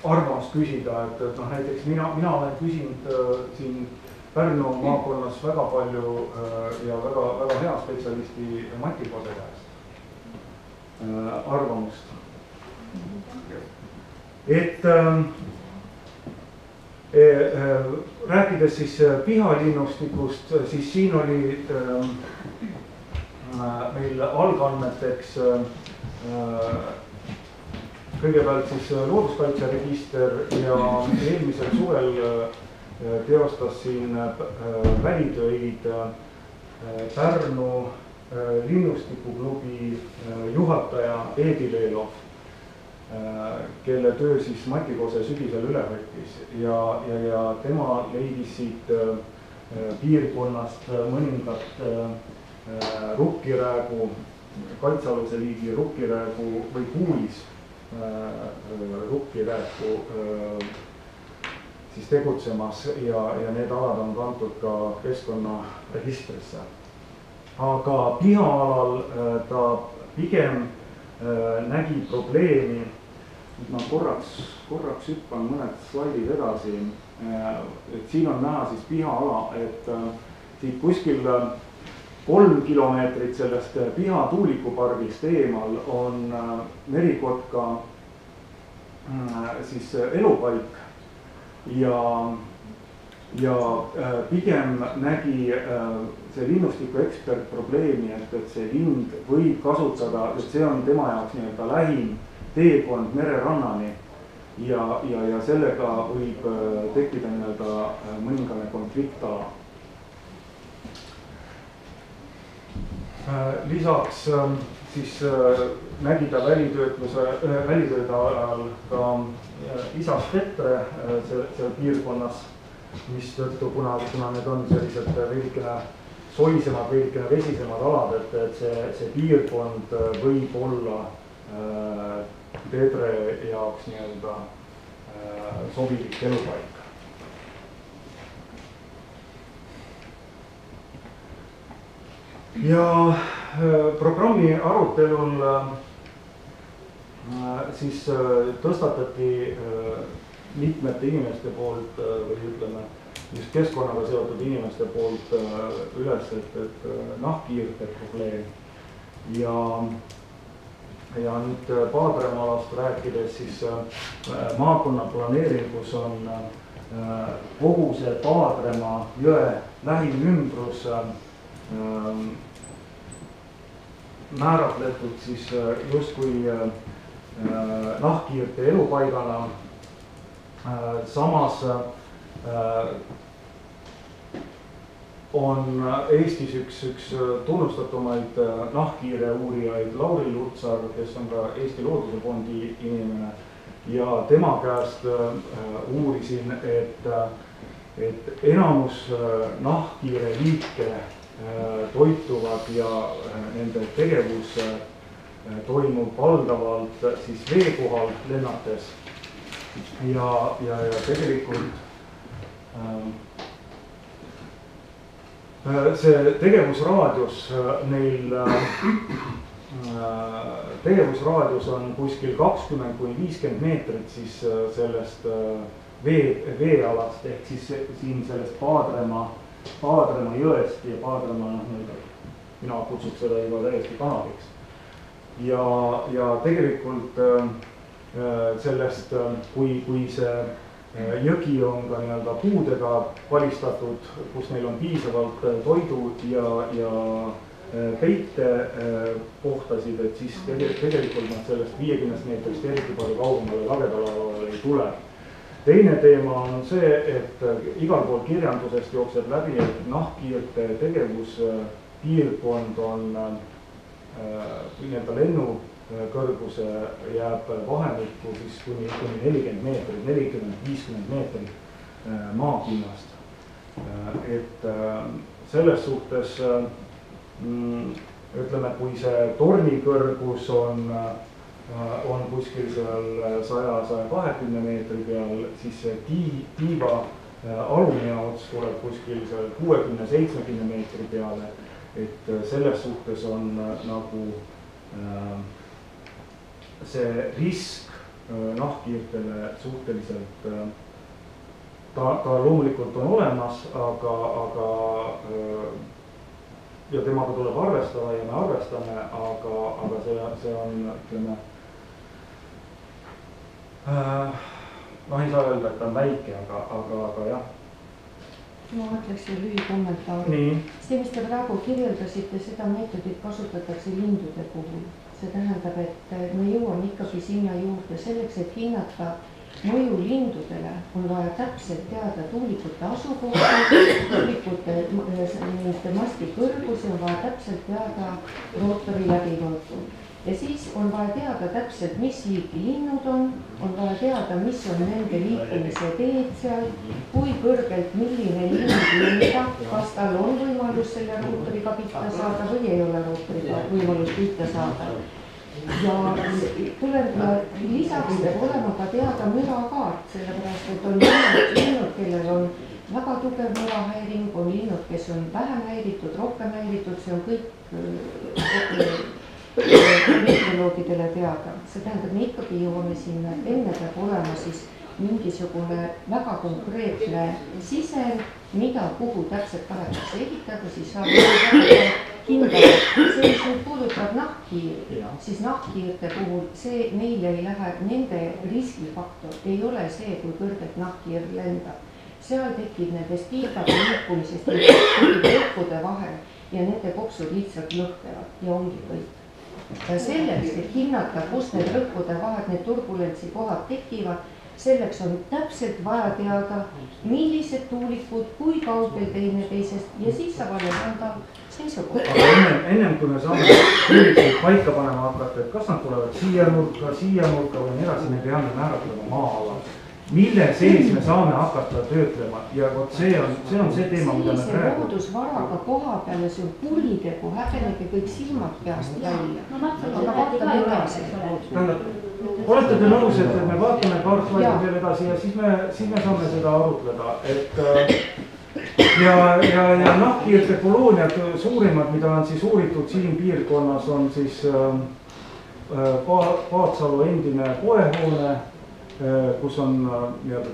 arvamust küsida, et näiteks mina olen küsinud siin Pärnu maakonnas väga palju ja väga hea spetsialisti Mati Kose käest arvamust. Et rääkides siis pihalinnustikust, siis siin oli meil algandmeteks kõigepealt siis looduskaitseregister ja eelmisel suvel teostas siin välitöid Pärnu linnustikuklubi juhataja Eedi Leelov, kelle töö siis Mati Kose sügisel üle võttis ja tema leidis siit piirkonnast mõningat rukkiräägu, kaitsealuse liigi rukkiräägu või kuulis rukkiräägu siis tegutsemas ja need alad on kantud ka keskkonnaregistrisse. Aga pihaalal ta pigem nägi probleemi, ma korraks hüppan mõned slaidid edasi, et siin on näha siis pihaala, et siit kuskil 3 kilomeetrit sellest Piha tuulikupargist eemal on merikotka siis elupaik ja pigem nägi see linnustiku ekspert probleemi, et see lind võib kasutada, et see on tema jaoks nii-öelda lähim teekond mererannani ja sellega võib tekkida nii-öelda mõningane konfliktala. Lisaks siis nägi ta välitööde ajal ka isaspektre seal piirkonnas, mistõttu kuna need on sellised veidikene soisemad, veidikene vesisemad alad, et see piirkond võib olla teedre jaoks nii-öelda sobilik elupaik. Ja programmi arutelul siis tõstatati mitmete inimeste poolt või ütleme just keskkonnaga seotud inimeste poolt üles, et nahkhiirte probleem ja nüüd Paadremaalast rääkides siis maakonna planeeringus on kogu see Paadremaa jõe lähim ümbrus määratletud siis justkui nahkhiirte elupaigana. Samas on Eestis üks tunnustatumaid nahkhiire uurijaid Lauri Lutsar, kes on ka Eesti Looduse Fondi inimene ja tema käest uurisin, et enamus nahkhiire liike toituvad ja nende tegevus toimub valdavalt siis veekohal lennates ja tegelikult see tegevusraadius neil tegevusraadius on kuskil 20–50 meetrit siis sellest veealast ehk siis siin sellest Paadremaa jõest ja Paadremaa, mina kutsuks seda juba täiesti kanaliks. Ja tegelikult sellest, kui see jõgi on ka nii-öelda puudega valistatud, kus neil on piisavalt toidu ja peite kohtasid, et siis tegelikult nad sellest 50 meetrist eriti palju kaugemale lagedale ei tule. Teine teema on see, et igal pool kirjandusest jookseb läbi, et nahkhiirte tegevuspiirkond on nii-öelda lennukõrguse jääb vahemikku siis kuni 40 meetrit, 40–50 meetrit maapinnast. Et selles suhtes ütleme, kui see tornikõrgus on kuskil seal 100–120 meetri peal, siis see tiiva alumine ots tuleb kuskil seal 60–70 meetri peale, et selles suhtes on nagu see risk nahkhiirtele suhteliselt, ta loomulikult on olemas, aga ja temaga tuleb arvestada ja me arvestame, aga see on, ütleme, ei saa öelda, et ta on väike, aga jah. Ma mõtleksin lühikommentaari. See, mis te praegu kirjeldasite, seda meetodit kasutatakse lindude puhul. see tähendab, et me jõuame ikkagi sinna juurde selleks, et hinnata mõju lindudele, on vaja täpselt teada tuulikute asukohti, tuulikute masti kõrgusi, on vaja täpselt teada rootori läbivõrgu. Ja siis on vaja teada täpselt, mis liiki linnud on vaja teada, mis on nende liikumise teed seal, kui kõrgelt milline lind lendab, kas tal on võimalus selle rootoriga pihta saada või ei ole rootoriga võimalus pihta saada. Ja lisaks peab olema ka teada mürakaart, sellepärast et on linnud, kellel on väga tugev mürahäiring, on linnud, kes on vähem häiritud, rohkem häiritud, see on kõik meteoroloogidele teada. See tähendab, me ikkagi jõuame sinna, et enne peab olema siis mingisugune väga konkreetne sisend, mida kuhu täpselt tahetakse ehitada, siis saab hindada. See, mis nüüd puudutab nahkhiiri, siis nahkhiirte puhul see neile ei lähe, nende riskifaktor ei ole see, kui kõrgelt nahkhiir lendab. Seal tekib nendest tiigade liikumisest rõhkude vahel ja nende koksud lihtsalt lõhkevad ja ongi kõik. Selleks, et hinnata, kus need rõhkude vahel, need turbulentsi kohad tekivad, selleks on täpselt vaja teada, millised tuulikud, kui kaugel teineteisest ja siis saab alles anda seisukoht. Aga ennem kui me saame tuulikuid paika panema hakata, et kas nad tulevad siia nurka või nii edasi, me peame määratlema maa-ala. Mille sees me saame hakata töötlema ja vot see on see teema, mida me praegu... loodusvaraga koha peale, see on kuritegu, häbenege kõik silmad peast välja. Aga vaatame edasi. Olete te nõus, et me vaatame kaartlaidi veel edasi ja siis me saame seda arutleda, et ja nahkhiirte kolooniad suurimad, mida on siis uuritud siin piirkonnas, on siis Paatsalu endine poehoone, kus on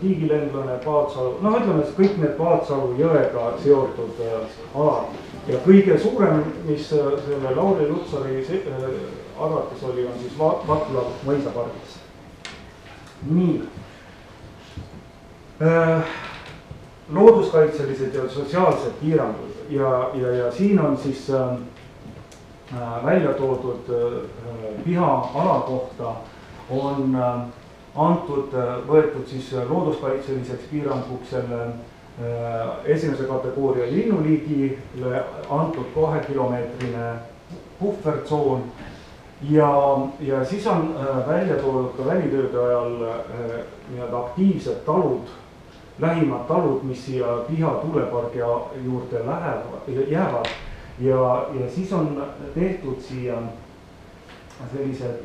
tiigilendlane Paatsalu, ütleme, kõik need Paatsalu jõega seotud alad. Ja kõige suurem, mis selle Lauri Lutsari arvates oli, on siis Vatlav mõisapargis. Nii. Looduskaitselised ja sotsiaalsed piirangud ja siin on siis välja toodud piha-ala kohta on võetud siis looduskaitseliseks piiranguks selle esimese kategooria linnuliigile antud 2-kilomeetrine puhvertsoon ja siis on välja toodud ka välitööde ajal aktiivsed talud, lähimad talud, mis siia Piha tuulepargi juurde jäävad ja siis on tehtud siia sellised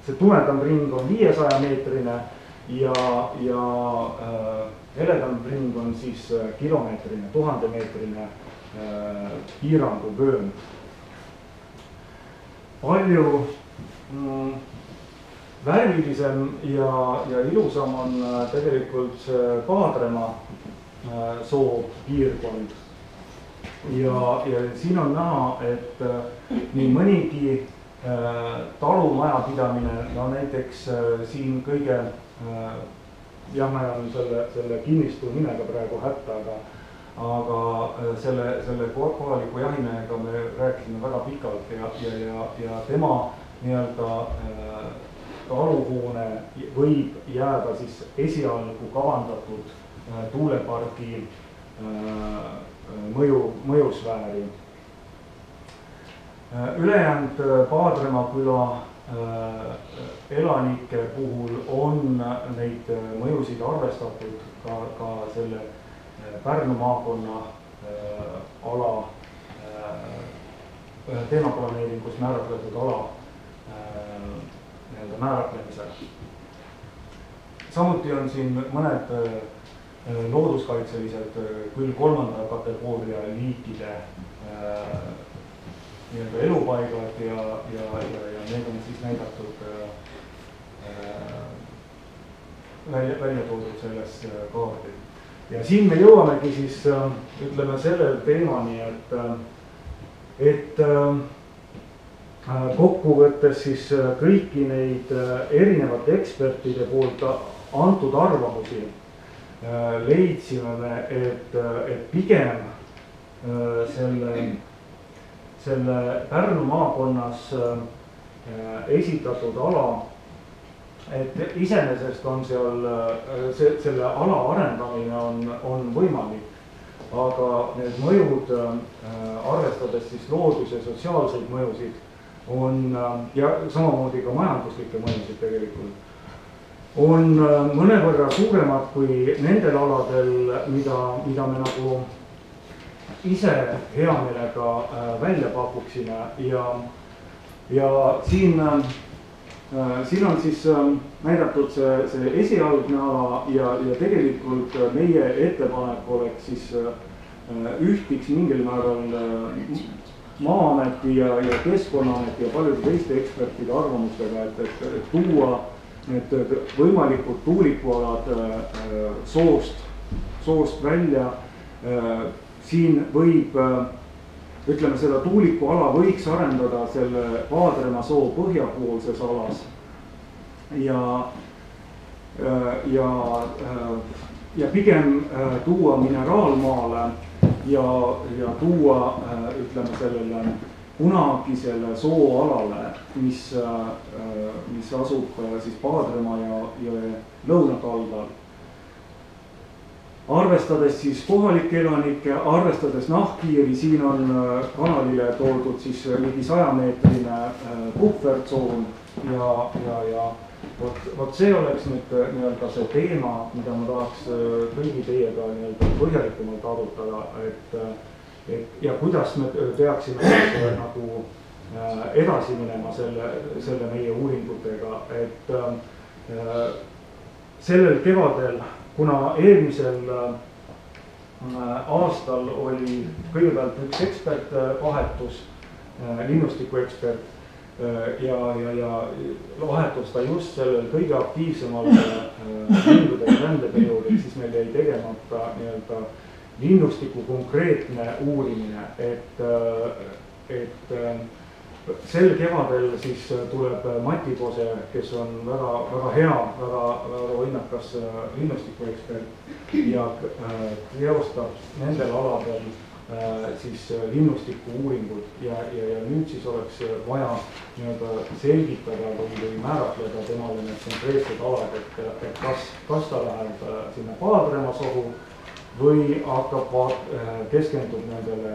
see tumedam ring on 500 meetrine ja heledam ring on siis kilomeetrine, 1000 meetrine piiranguvöönd. Palju värvilisem ja ilusam on tegelikult see Paadrema soo piirkond. Ja siin on näha, et nii mõnigi talumajapidamine, näiteks siin kõige, ma jään selle kinnistu nimega praegu hätta, aga selle kohaliku jahimehega me rääkisime väga pikalt ja tema taluhoone võib jääda siis esialgu kavandatud tuulepargi mõjusfääri. Ülejäänud Paadrema küla elanike puhul on neid mõjusid arvestatud ka selle Pärnu maakonna ala teemaplaneeringus määratletud ala määratlemisel. Samuti on siin mõned looduskaitselised küll 3. kategooria liikide elupaigad ja need on siis näidatud välja toodud selles kaardil. Ja siin me jõuamegi siis ütleme selle teemani, et kokkuvõttes siis kõiki neid erinevate ekspertide poolt antud arvamusi leidsime me, et pigem selle Pärnu maakonnas esitatud ala, et iseenesest on seal selle ala arendamine on võimalik, aga need mõjud, arvestades siis loodus- ja sotsiaalseid mõjusid, on ja samamoodi ka majanduslikke mõjusid tegelikult, on mõnevõrra suuremad kui nendel aladel, mida me nagu ise hea meelega välja pakuksime ja siin on siis näidatud see esialgne ala ja tegelikult meie ettepanek oleks siis ühtiks mingil määral Maa-ameti ja Keskkonnaameti ja paljude teiste ekspertide arvamustega, et tuua need võimalikud tuulikualad soost välja. Siin võib, ütleme, seda tuulikuala võiks arendada selle Paadrema soo põhjapoolses alas ja pigem tuua mineraalmaale ja tuua, ütleme, sellele kunagisele sooalale, mis asub siis Paadrema ja lõunakaldal. Arvestades siis kohalikke elanikke, arvestades nahkhiiri, siin on kanalile toodud siis ligi 100-meetrine puhvertsoon ja vot see oleks nüüd nii-öelda see teema, mida ma tahaks kõigi teiega nii-öelda põhjalikumalt arutada, et ja kuidas me peaksime nagu edasi minema selle meie uuringutega, et sellel kevadel, kuna eelmisel aastal oli kõigepealt üks ekspertvahetus, linnustikuekspert, ja vahetus ta just sellel kõige aktiivsemal lindude rändeperioodil, siis meil jäi tegemata nii-öelda linnustiku konkreetne uurimine, et sel kevadel siis tuleb Mati Kose, kes on väga hea, väga võimekas linnustikuekspert ja teostab nendel aladel siis linnustiku uuringud ja nüüd siis oleks vaja nii-öelda selgitada või määratleda temale need konkreetsed alad, et kas ta läheb sinna Paadrema sohu või hakkab keskendub nendele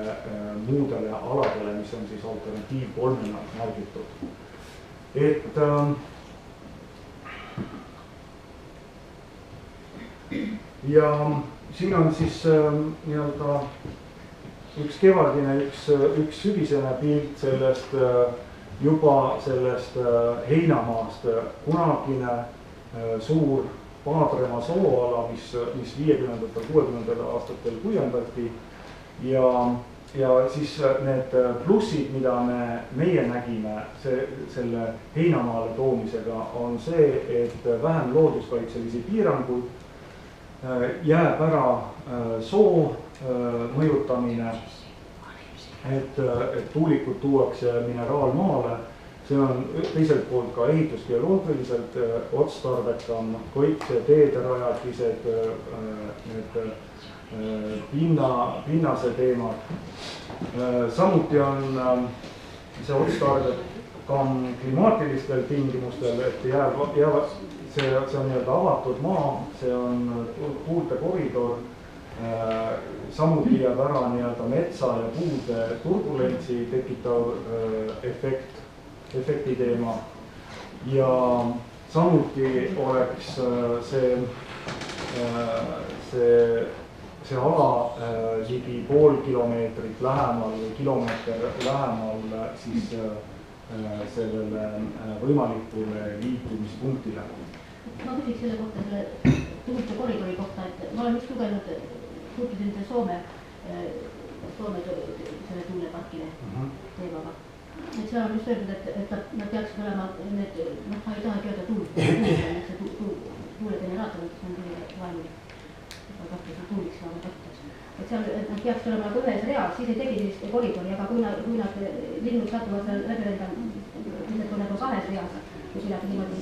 muudele aladele, mis on siis alternatiiv 3-na märgitud. Et ja siin on siis nii-öelda üks kevadine, üks sügisene pilt sellest juba sellest heinamaast, kunagine suur Paadrema sooala, mis 50-60 aastatel kujundati ja siis need plussid, mida meie nägime selle heinamaale toomisega, on see, et vähem looduskaitselisi piiranguid, jääb ära soo mõjutamine, et tuulikud tuuakse mineraalmaale. See on teiselt poolt ka ehitusgeoloogiliselt otstarbekam, kõik see teederajatised, need pinnase teemad. Samuti on see otstarbekam klimaatilistel tingimustel, et see on nii-öelda avatud maa, see on puude koridor, samuti jääb ära nii-öelda metsa ja puude turbulentsi tekitav efekti teema ja samuti oleks see ala ligi pool kilomeetrit lähemal või kilomeeter lähemal siis sellele võimalikule liitumispunktile. Ma küsiks selle kohta, selle tuulte koridori kohta, et ma olen just lugenud, tutvusin Soome selle tuuleparkile teemaga. Et seal on just öeldud, et nad peaksid olema need, ma ei tahagi öelda tuulegeneraatorid, mis on kõige vaimlik, tuuliks on kasutatud. Et seal nad peaksid olema nagu ühes reas, siis ei tegi sellist koridori, aga kui nad linnud satuvad seal läbi lendama, lihtsalt on nagu kahes reas, kui midagi niimoodi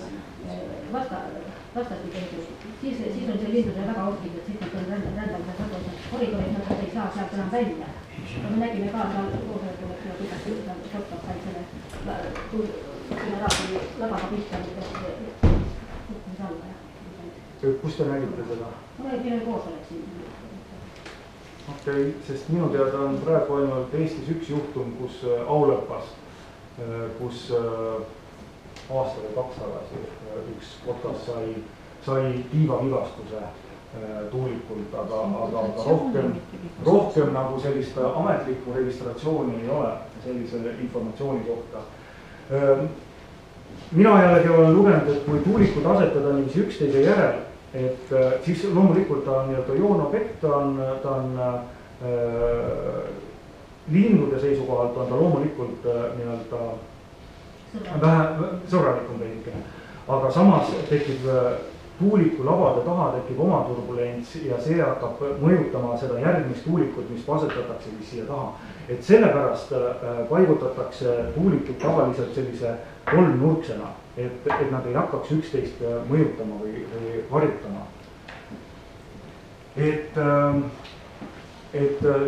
vastati tehtud, siis on see lindudele väga ohtlik, et siis nad on rändamisel koridoris, nad ei saa sealt enam välja. Me nägime ka seal koosolekul, et kuidas Kotkab said selle labaga pihta, kukkumise alla. Kus te nägite seda? Meil oli koosolek siin. Okei, sest minu teada on praegu ainult Eestis üks juhtum, kus Aulepas, kus aasta või 2 tagasi üks Kotkas sai tiivavigastuse tuulikult, aga rohkem nagu sellist ametlikku registratsiooni ei ole sellise informatsiooni kohta. Mina jällegi olen lugenud, et kui tuulikud asetada niiviisi üksteise järel, et siis loomulikult ta on nii-öelda joonobjekt, ta on lindude seisukohalt on ta loomulikult nii-öelda vähe sõbralikum veidikene, aga samas tekib tuuliku labade taha tekib oma turbulents ja see hakkab mõjutama seda järgmist tuulikut, mis asetatakse siis siia taha. Et sellepärast paigutatakse tuulikud tavaliselt sellise kolmnurksena, et nad ei hakkaks üksteist mõjutama või harjutama. Et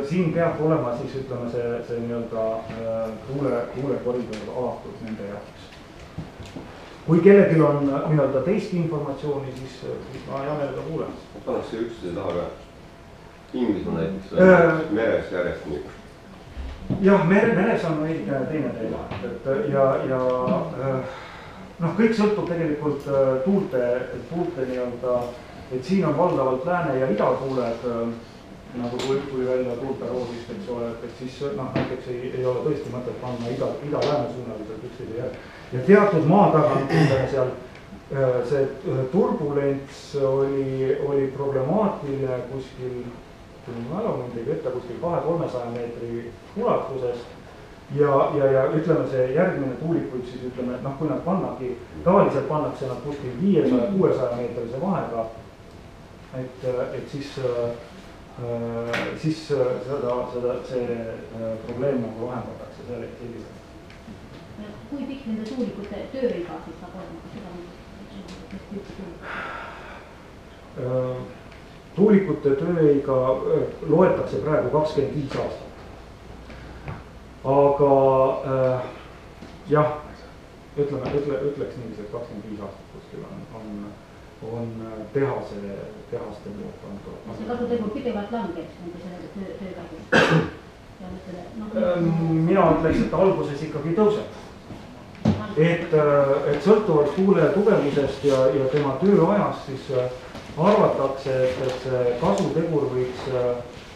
siin peab olema siis ütleme see nii-öelda tuulekoridor avatud nende jaoks. Kui kellelgi on nii-öelda teist informatsiooni, siis ma hea meelega kuulen. Paneks see üksteise taha ka. Inglismaa näiteks meres järjest nii. Jah, meres on õige teine teema. Ja kõik sõltub tegelikult tuulte nii-öelda, et siin on valdavalt lääne- ja idatuuled, nagu kui välja tuulte roosist, eks ole, et siis näiteks ei ole tõesti mõtet panna ida-lääne suunaliselt üksteise järel. Ja teatud maa tagant seal see turbulents oli problemaatiline kuskil, kui mälu mind ei peta, kuskil 200-300 meetri ulatuses. Ja ütleme see järgmine tuulikuid siis ütleme, et kui nad pannagi, tavaliselt pannakse nad kuskil 500-600 meetrise vahega, et siis see probleem nagu lahendatakse selliselt. Kui pikk nende tuulikute tööiga siis saab olema? Tuulikute tööiga loetakse praegu 25 aastat. Aga jah, ütleks niiviisi, et 25 aastat kuskil on tehaste muud. See kasutegur pidevalt langeb nende selle töökäigus. Mina ütleks, et alguses ikkagi tõuseb. Et sõltuvalt tuule tugevusest ja tema tööajast, siis arvatakse, et see kasutegur võiks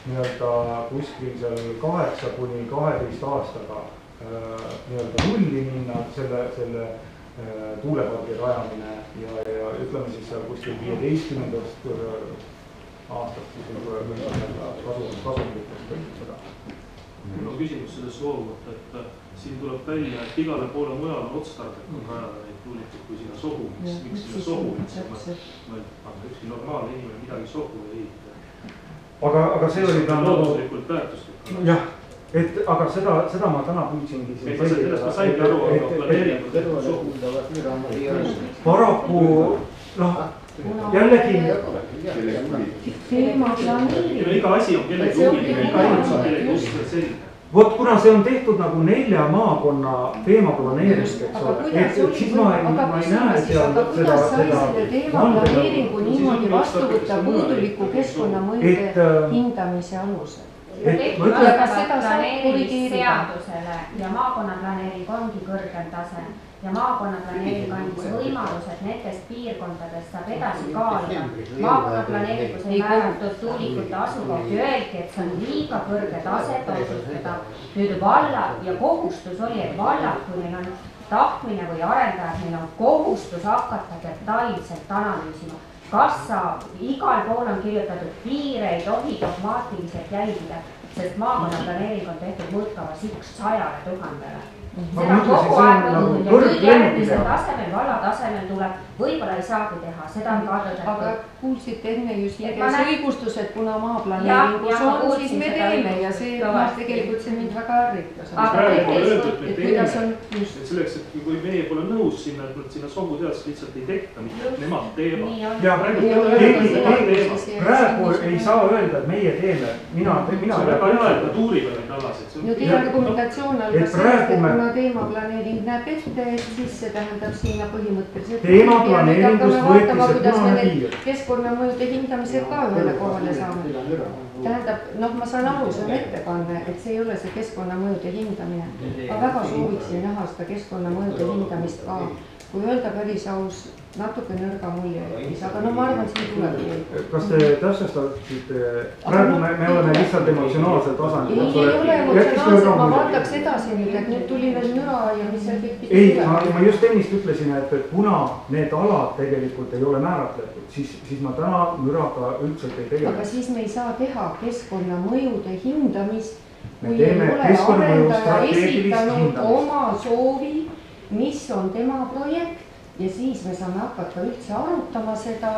nii-öelda kuskil seal 8 kuni 12 aastaga nii-öelda nulli minna selle tuulepargi rajamine ja ütleme siis seal kuskil 15. aastast siis kasumlikust seda. Mul on küsimus selles loovut, et siin tuleb välja, et igale poole mujal on otstarbekam rajada neid tuulikuid kui sinna sohu. Miks sinna sohu üldse? Ükski normaalne inimene midagi sohu ei ehita. Aga see oli ka looduslikult väärtuslik. Jah, aga seda ma täna püüdsingi siin sellest ma sain aru, aga planeeringud sohu. Paraku, jällegi teema planeerimine. Iga asi on kellegi huviline, iga inimene on kellegi huviline selline. Vot kuna see on tehtud nagu 4 maakonna teemaplaneering, eks ole, et siis ma ei näe seal aga kuidas sai selle teemaplaneeringu niimoodi vastu võtta puuduliku keskkonnamõjude hindamise alusel? Planeerimisseadusele ja maakonnaplaneering ongi kõrgem tase ja maakonnaplaneering andis võimalus, et nendest piirkondadest saab edasi kaaluda. Maakonnaplaneeringus ei määratud tuulikute asukohti, öeldi, et see on liiga kõrge tase, otsustada. Nüüd valla ja kohustus oli, et vallad, kui neil on tahtmine või arendajad, neil on kohustus hakata detailselt analüüsima. Kas saab, igal pool on kirjutatud piire, ei tohi dogmaatiliselt jälgida. sest maakonnaplaneering on tehtud mõõtkavas 100 000-le. Ma Seda on mõtlesin, kogu see on aeg nagu nõudnud ja kõrg- nüüd järgmisel lennuki tasemel, valla tasemel tuleb, võib-olla ei saagi teha, seda on ka aga tõdetud. kuulsite enne ju siin Et ma käis näen- õigustus, et kuna Jah, maaplaneeringus jah, ma on, kuulsin siis me seda teeme ja õigust see, kõvasti. tegelikult see mind väga ärritas. Aga praegu pole teised- öeldud, et me et kuidas on teeme, just. et selleks, et kui meie pole nõus sinna, et nad sinna sohuteadust lihtsalt ei tekta, nemad teevad. Nii on. ja praegu Ei ole keegi öeldud, nemad et teevad. see- praegu ei saa öelda, et meie teeme, mina See on väga hea, et nad uurivad neid alasid. no teie argumentatsioon Et algas sellest, praegu et me- kuna teemaplaneering näeb ette, et siis see tähendab sinna põhimõtteliselt. Teemaplaneeringus võeti see kuidas me punane need piir. keskkonnamõjude hindamised ka ühele kohale saame. Tähendab, noh, ma saan aru, see on ettekanne, et see ei ole see keskkonnamõjude hindamine. Ma väga sooviksin näha seda keskkonnamõjude hindamist ka, kui öelda päris aus, natuke nõrga mulje jättis, aga no ma arvan, et siin tuleb. kas te täpsustaksite, praegu me oleme lihtsalt emotsionaalsel tasandil. ei ole emotsionaalselt, ma vaataks edasi nüüd, et nüüd tuli veel müra ja mis seal kõik pidi ei, tulema. ma just ennist ütlesin, et kuna need alad tegelikult ei ole määratletud, siis ma täna müraga üldse ei tegele. aga siis me ei saa teha keskkonnamõjude hindamist, Me kui ei teeme ole keskkonnamõju arendaja strateegilist esitanud hindamist. oma soovi, mis on tema projekt ja siis me saame hakata üldse arutama seda,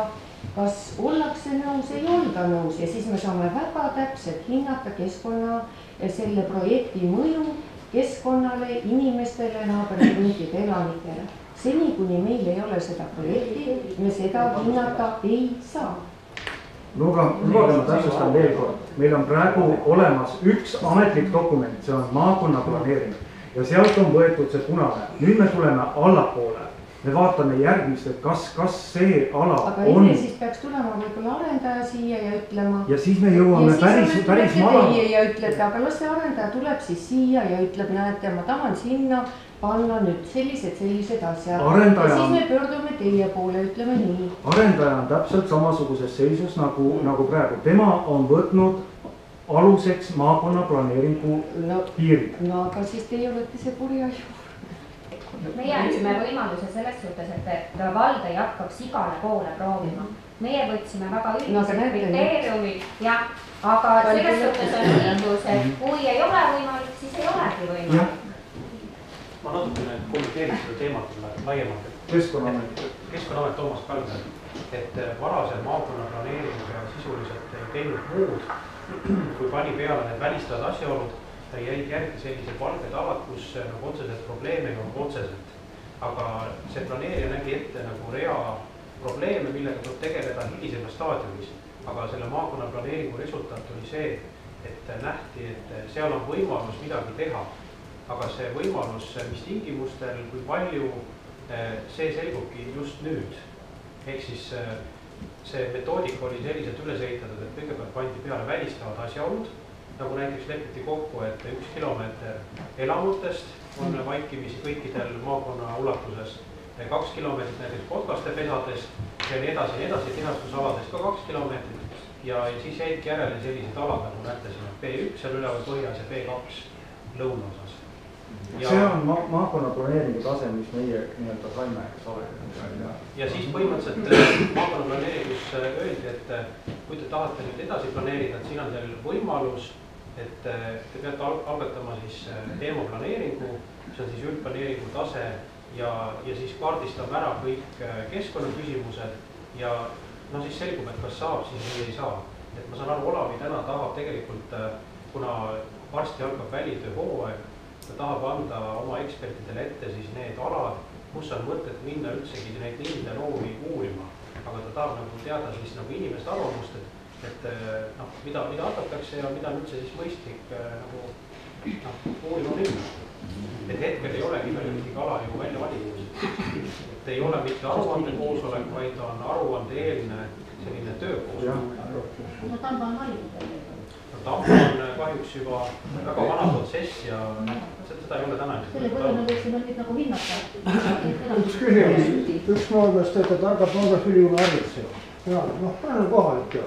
kas ollakse nõus, ei olda nõus ja siis me saame väga täpselt hinnata keskkonna selle projekti mõju keskkonnale, inimestele, naaberkruntide elanikele. Seni, kuni meil ei ole seda projekti, me seda hinnata ei saa. no aga lubage ma täpsustan veel kord, meil on praegu olemas üks ametlik dokument, see on maakonnaplaneering ja sealt on võetud see punane, nüüd me tuleme allapoole. Me vaatame järgmist, et kas see ala aga on enne siis peaks tulema võib-olla arendaja siia ja ütlema. ja siis me jõuame päris madala. ja ütlete, aga las see arendaja tuleb siis siia ja ütleb, näete, ma tahan sinna panna nüüd sellised asjad. Arendaja- ja siis me pöördume teie poole, ütleme nii. arendaja on täpselt samasuguses seisus nagu praegu, tema on võtnud aluseks maakonnaplaneeringu piirid. no aga siis teie olete see kurja ju. meie andsime võimaluse selles suhtes, et vald ei hakkaks igale poole proovima. meie võtsime väga üldised kriteeriumid, jah, aga selles suhtes on õigus, et kui ei ole võimalik, siis ei olegi võimalik. ma natukene kommenteerin seda teemat laiemalt. Keskkonnaamet Toomas Kalder, et varasem maakonnaplaneering sisuliselt ei teinud muud, kui pani peale need välistavad asjaolud. Ta jäid järgi sellised valged alad, kus nagu otseselt probleeme ei olnud otseselt. Aga see planeerija nägi ette nagu rea probleeme, millega tuleb tegeleda hilisemas staadiumis. Aga selle maakonnaplaneeringu resultaat oli see, et nähti, et seal on võimalus midagi teha. Aga see võimalus, mis tingimustel, kui palju, see selgubki just nüüd. Ehk siis see metoodika oli selliselt üles ehitatud, et kõigepealt pandi peale välistavad asjaolud, nagu näiteks lepiti kokku, et 1 kilomeeter elamutest on vaikimisi kõikidel maakonna ulatuses, 2 kilomeetrit näiteks potkaste pesadest ja nii edasi, tihastusaladest ka 2 kilomeetrit ja siis jäidki järele sellised alad, nagu näete siin B1 seal üleval põhjas ja B2 lõunaosas. See on maakonnaplaneeringu tase, mis meie nii-öelda saime, eks ole. Ja siis põhimõtteliselt maakonnaplaneeringus öeldi, et kui te tahate nüüd edasi planeerida, et siin on teil võimalus, et te peate algatama siis teemaplaneeringu, see on siis üldplaneeringu tase ja siis kaardistame ära kõik keskkonnaküsimused ja no siis selgub, et kas saab, siis ei saa. Et ma saan aru, Olavi täna tahab tegelikult, kuna varsti algab välitööhooaeg, ta tahab anda oma ekspertidele ette siis need alad, kus on mõtet minna üldsegi neid linde loomi uurima. Aga ta tahab nagu teada siis nagu inimeste arvamust, et mida hakatakse ja mida on üldse siis mõistlik nagu uurima minna. Et hetkel ei olegi veel ühtegi ala ju välja valimus. Et ei ole mitte aruande koosolek, vaid on aruande eelne selline töökoosolek. No Tamba on valinud. Tamba on kahjuks juba väga vana protsess ja seda ei ole täna. Selle põhjal me võiksime nüüd nagu hinnata. Üks küsimus, üks noormees teete targad noormees ülikooli haridusega. Ja praegu kohalik ju.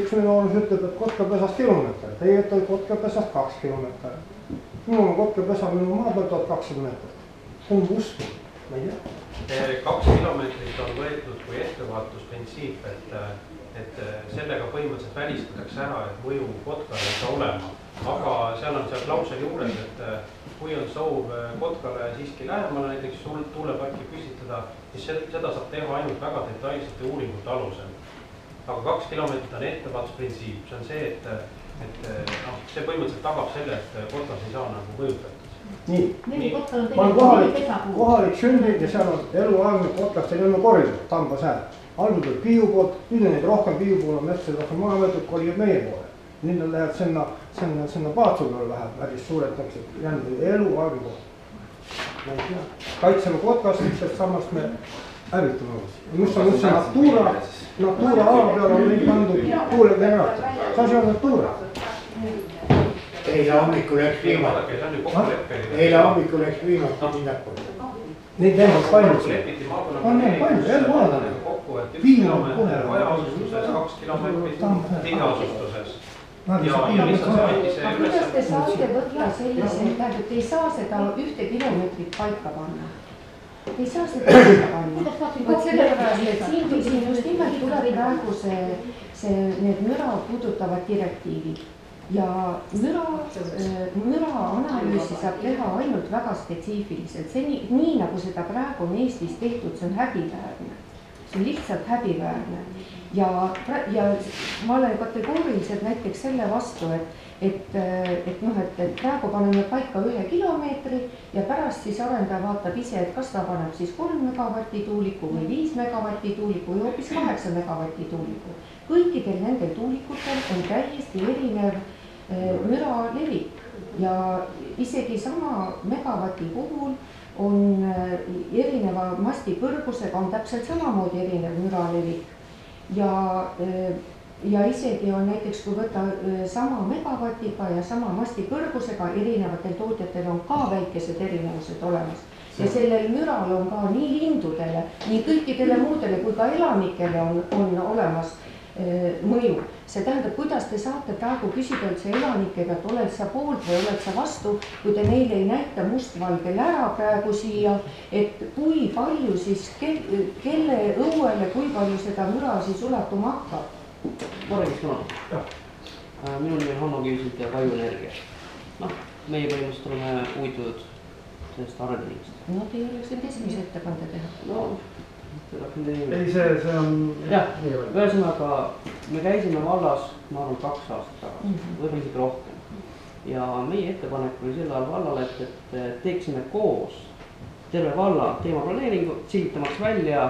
Üks noormees ütleb, et Kotkapesast kilomeeter, teie ütleb Kotkapesast 2 kilomeeter. Minu on Kotkapesa minu maa peal 1200 meetrit. See on usku, ma ei tea. 2 kilomeetrit on võetud kui ettevaatusprintsiip, et et sellega põhimõtteliselt välistatakse ära, et mõju Kotkale ei saa olema. Aga seal on seal klausel juures, et kui on soov Kotkale siiski lähemale näiteks tuuleparki püstitada, siis seda saab teha ainult väga detailsete uuringute alusel. Aga 2 kilomeetrit on ettevaatusprintsiip, see on see, et see põhimõtteliselt tagab selle, et Kotkas ei saa nagu mõjutatud. Nii, ma olen kohalik sündinud ja seal on eluaegne Kotkaste lennu koridor, Tamba sääl. Algul oli Piiu poolt, nüüd on neid rohkem Piiu poole metsad, rohkem maha võetud, kolijad meie poole. Nüüd on läheb sinna Paatsu peale läheb, päris suured täpselt, jälle eluaegne koht. Kaitseme Kotkast, sest sammast me hävitame uusi. Mis on see Natura ala peal on meil pandud tuulegenerator. See asi on Natura. Eile hommikul läks viimati hinnakud. Neid lennab palju. On neid palju, eluaegne. Viimane kohe. Hajasustuses 2 kilomeetrit, tiheasustuses. Kuidas te saate võtta sellise, tähendab, te ei saa seda 1 kilomeetrit paika panna. Te ei saa seda paika panna. Võt sellepärast, et siin just nimelt tuleb praegu need müra puudutavad direktiivid. Ja müra analüüsi saab teha ainult väga spetsiifiliselt. See nii nagu seda praegu on Eestis tehtud, see on häbiväärne. See on lihtsalt häbiväärne. Ja ma olen kategooriliselt näiteks selle vastu, et praegu paneme paika 1 kilomeetri ja pärast siis arendaja vaatab ise, et kas ta paneb siis 3 megavatti tuuliku või 5 megavatti tuuliku või hoopis 8 megavatti tuuliku. Kõikidel nendel tuulikutel on täiesti erinev müra levik ja isegi sama megavati puhul on erineva masti kõrgusega on täpselt samamoodi erinev müra levik ja isegi on näiteks, kui võtta sama megavatiga ja sama masti kõrgusega, erinevatel tootjatel on ka väikesed erinevused olemas. Ja sellel müral on ka nii lindudele, nii kõikidele muudele kui ka elanikele on olemas mõju. See tähendab, kuidas te saate praegu küsida üldse elanikega, et oled sa poolt või oled sa vastu, kui te neile ei näita mustvalgel ära praegu siia, et kui palju siis, kelle õuele, kui palju seda müra siis ulatuma hakkab? Korraks sõna. Minul nimi on Hanno Kiviselt ja Kaju Energia. Meie põhimõtteliselt oleme huvitatud sellest arendamist. No te ei oleks nüüd esimese ettekande teha. Ei, see on... Jah, ühesõnaga me käisime vallas, ma arvan, 2 aastat tagasi, võib-olla isegi rohkem. Ja meie ettepanek oli sel ajal vallale, et teeksime koos terve valla teemaplaneeringu, sihitamaks välja,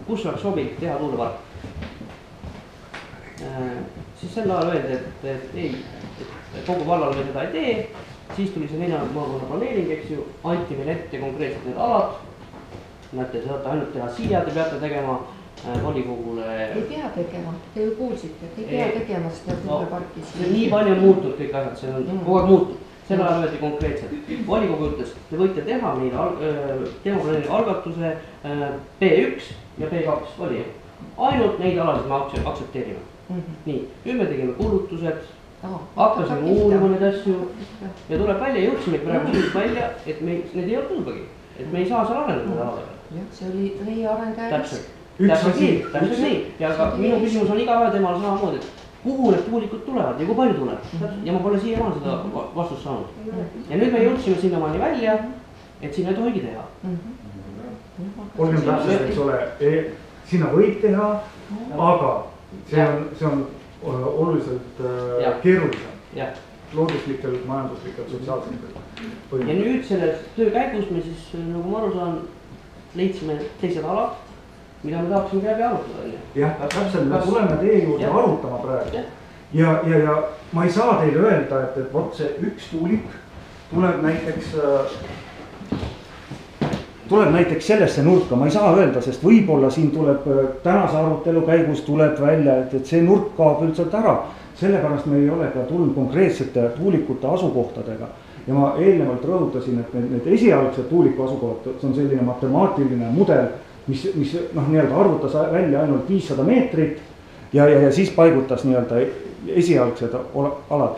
kus oleks sobilik teha tuulepark. Siis sel ajal öeldi, et ei, kogu vallal me seda ei tee, siis tuli see 4. maakonna planeering, eks ju, anti meil ette konkreetselt need alad. Näete, te saate ainult teha siia, te peate tegema volikogule... Ei pea tegema, te ju kuulsite, te ei pea tegema seda tuuleparkis. Nii palju on muutunud kõik asjad, see on kogu aeg muutunud. Selle ajal öeldi konkreetselt. Volikogu ütles, te võite teha meile teemaplaneeringu algatuse B1 ja B2 oli. Ainult neid alasid me aktsepteerime. Nii, nüüd me tegime kulutused, hakkasime uurima neid asju ja tuleb välja, jõudsimegi praegu välja, et need ei olnud tulbagi. Et me ei saa seal arendada alale. Jah, see oli meie arendaja risk. Täpselt nii. Ja minu küsimus on igaühe temal samamoodi, et kuhu need tuulikud tulevad ja kui palju tuleb. Ja ma pole siiamaani seda vastust saanud. Ja nüüd me jõudsime sinnamaani välja, et sinna ei tohigi teha. 30 täpselt, eks ole, sinna võib teha, aga see on oluliselt keerulisem. Looduslikel, majanduslikel, sotsiaalsetel. Ja nüüd selles töö käigus me siis, nagu ma aru saan, leidsime teised alad, mida me tahaksime läbi arutada. Jah, täpselt, me tuleme teie juurde arutama praegu. Ja ma ei saa teile öelda, et vot see üks tuulik tuleb näiteks sellesse nurka, ma ei saa öelda, sest võib-olla siin tuleb tänase arutelu käigus tuleb välja, et see nurk kaob üldselt ära. Sellepärast me ei ole ka tulnud konkreetsete tuulikute asukohtadega. Ja ma eelnevalt rõhutasin, et need esialgsed tuuliku asukohad, see on selline matemaatiline mudel, mis nii-öelda arvutas välja ainult 500 meetrit ja siis paigutas nii-öelda esialgsed alad.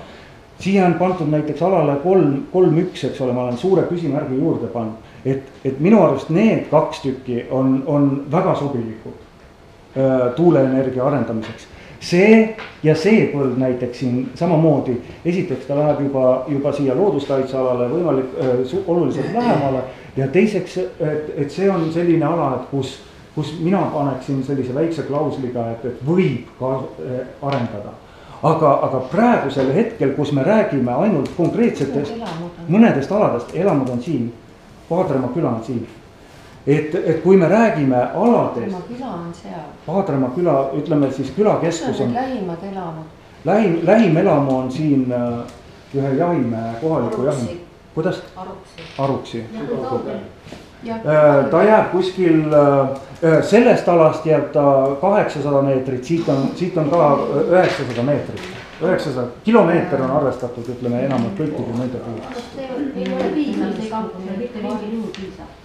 Siia on pandud näiteks alale 3-1, eks ole, ma olen suure küsimärgi juurde pannud, et minu arust need 2 tükki on väga sobilikud tuuleenergia arendamiseks. see ja see põld näiteks siin samamoodi, esiteks ta läheb juba siia looduskaitsealale võimalik oluliselt lähemale ja teiseks, et see on selline ala, et kus mina paneksin sellise väikse klausliga, et võib ka arendada. Aga praegusel hetkel, kus me räägime ainult konkreetsetest mõnedest aladest, elamud on siin, Paadremaa küla on siin. Et kui me räägime aladest, Paadremaa küla, ütleme siis külakeskus on. Lähimad elamud. Lähim elamu on siin ühe jahimehe kohaliku jahimehe. Kuidas? Aruksi. Ta jääb kuskil, sellest alast jääb ta 800 meetrit, siit on ka 900 meetrit. 900 kilomeeter on arvestatud, ütleme enamalt kõikide nende puhul.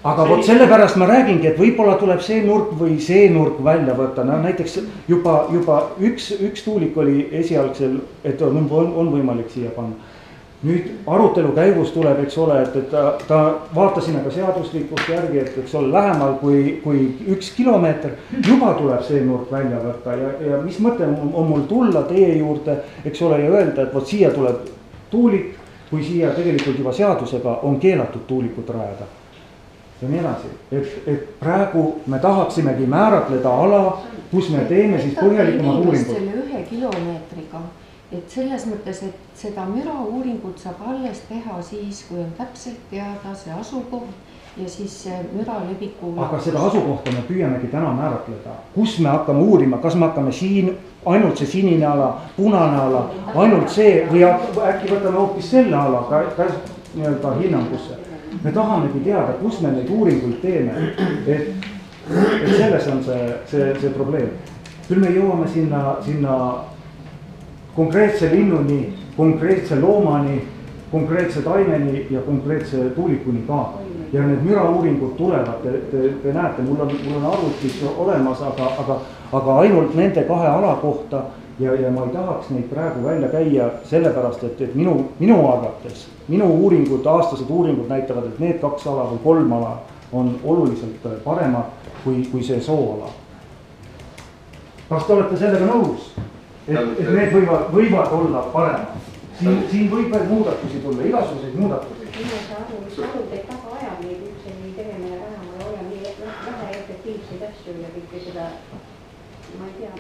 Aga vot sellepärast ma räägingi, et võib-olla tuleb see nurk või see nurk välja võtta. Näiteks juba üks tuulik oli esialgsel, et on võimalik siia panna. Nüüd arutelu käigus tuleb, eks ole, et ta vaatasime ka seaduslikkust järgi, et eks ole lähemal kui 1 kilomeeter, juba tuleb see nurk välja võtta ja mis mõte on mul tulla teie juurde, eks ole, ja öelda, et vot siia tuleb tuulik, kui siia tegelikult juba seadusega on keelatud tuulikut rajada. Ja nii edasi, et praegu me tahaksimegi määratleda ala, kus me teeme siis põhjalikumad uuringud. Selle 1 kilomeetriga. Et selles mõttes, et seda müra uuringut saab alles teha siis, kui on täpselt teada see asukoht ja siis see müra leviku. Aga seda asukohta me püüamegi täna määratleda. Kus me hakkame uurima, kas me hakkame siin ainult see sinine ala, punane ala, ainult see või äkki võtame hoopis selle ala ka nii-öelda hinnangusse. Me tahamegi teada, kus me neid uuringuid teeme, et selles on see probleem. Küll me jõuame sinna konkreetse linnuni, konkreetse loomani, konkreetse taimeni ja konkreetse tuulikuni ka. Ja need mürauuringud tulevad, te näete, mul on arvutis olemas, aga ainult nende 2 ala kohta ja ma ei tahaks neid praegu välja käia sellepärast, et minu arvates, minu uuringud, aastased uuringud näitavad, et need 2 ala või 3 ala on oluliselt paremad kui see sooala. Kas te olete sellega nõus? Et need võivad olla paremad. Siin võib veel muudatusi tulla, igasuguseid muudatusi. Minu see aru, mis teid taga ajab neid üldse nii tegema ja vähemale olema nii vähe efektiivseid asju ja kõike seda, ma ei tea.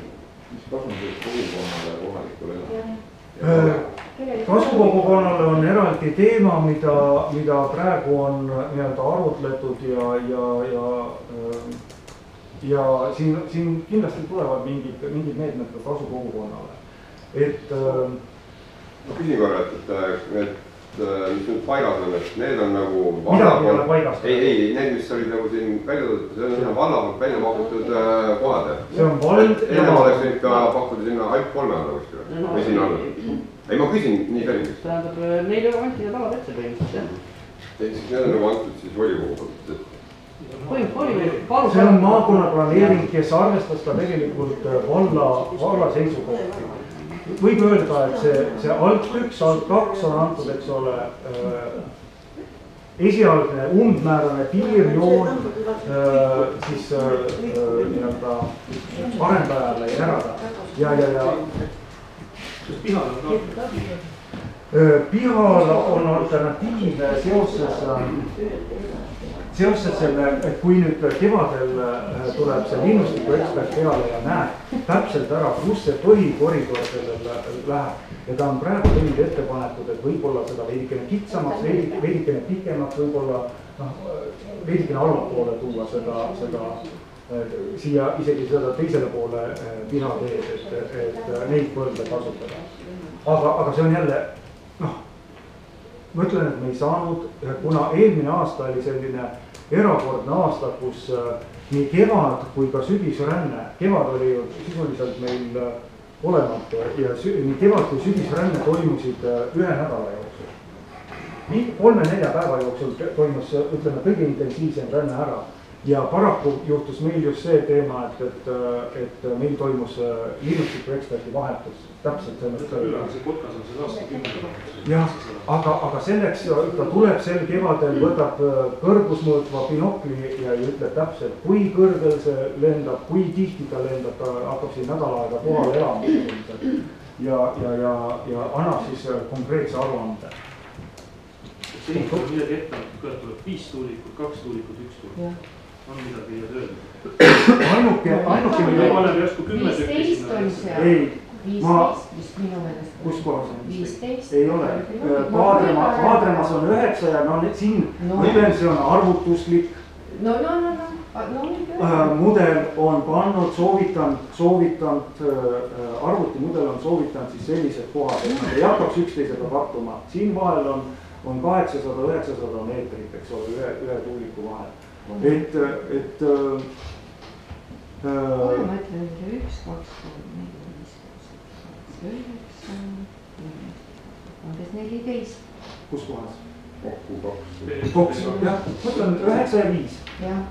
Mis kasu on kogukonnale kohalikule elama? Kasvukogukonnale on eraldi teema, mida praegu on nii-öelda arutletud ja siin kindlasti tulevad mingid meetmed ka kasvukogukonnale. Ma küsin korra, et mis nüüd paigas on, et need on nagu midagi ei ole paigas. Ei, need, mis olid nagu siin välja tõdud, see on valla poolt välja pakutud kohad. See on vald. Enne oleks nüüd ka pakkuda sinna ainult 3 alla kuskile või sinna alla. Ei, ma küsin nii selliseks. Tähendab, neile anti need alad ette põhimõtteliselt, jah. Siis need on nagu antud siis volikogu poolt. See on maakonnaplaneering, kes arvestas ka tegelikult valla seisukohti. Võib öelda, et see alt 1, alt 2 on antud, eks ole, esialgne umbmäärane piirjoon siis nii-öelda arendajale järada ja pihal on alternatiiv seoses selle, et kui nüüd kevadel tuleb see linnustiku ekspert peale ja näeb täpselt ära, kus see põhikoridor sellel läheb ja ta on praegu teinud ettepanekud, et võib-olla seda veidikene kitsamaks, veidikene pikemaks, võib-olla veidikene allapoole tuua seda siia isegi seda teisele poole pihateed, et neid põlde kasutada. Aga see on jälle, ma ütlen, et me ei saanud, kuna eelmine aasta oli selline erakordne aasta, kus nii kevad kui ka sügisränne, kevad oli ju sisuliselt meil olematu ja nii kevad kui sügisränne toimusid 1 nädala jooksul. 3-4 päeva jooksul toimus, ütleme, kõige intensiivsem ränne ära ja paraku juhtus meil just see teema, et meil toimus linnustiku eksperdi vahetus täpselt sellest. see Kotkas on see aastakümne. jah, aga selleks ta tuleb sel kevadel, võtab kõrgusmõõtva binokli ja ütleb täpselt, kui kõrgel see lendab, kui tihti ta lendab, ta hakkab siin nädal aega kohal elama ja annab siis konkreetse aruande. See ei ole midagi ette, kui tuleb 5 tuulikut, 2 tuulikut, 1 tuulikut. On midagi ei öelda. Ainuke paneb järsku 10 tükki sinna. Ei, 15 minu meelest. Kus kohas on? 15. Ei ole. Vaadremas on 9 ja no siin mudel, see on arvutuslik. No. Mudel on pannud, soovitanud, arvutimudel on soovitanud siis sellised kohad, et nad ei hakkaks üksteisega kattuma. Siin vahel on 800-900 meetrit, eks ole, ühe tuuliku vahel. Ma ütlen, 1, 2, 3, 4, 5, 9, 14. Kus kohas? Kokku 2. Jah, mõtlen 9 ja 5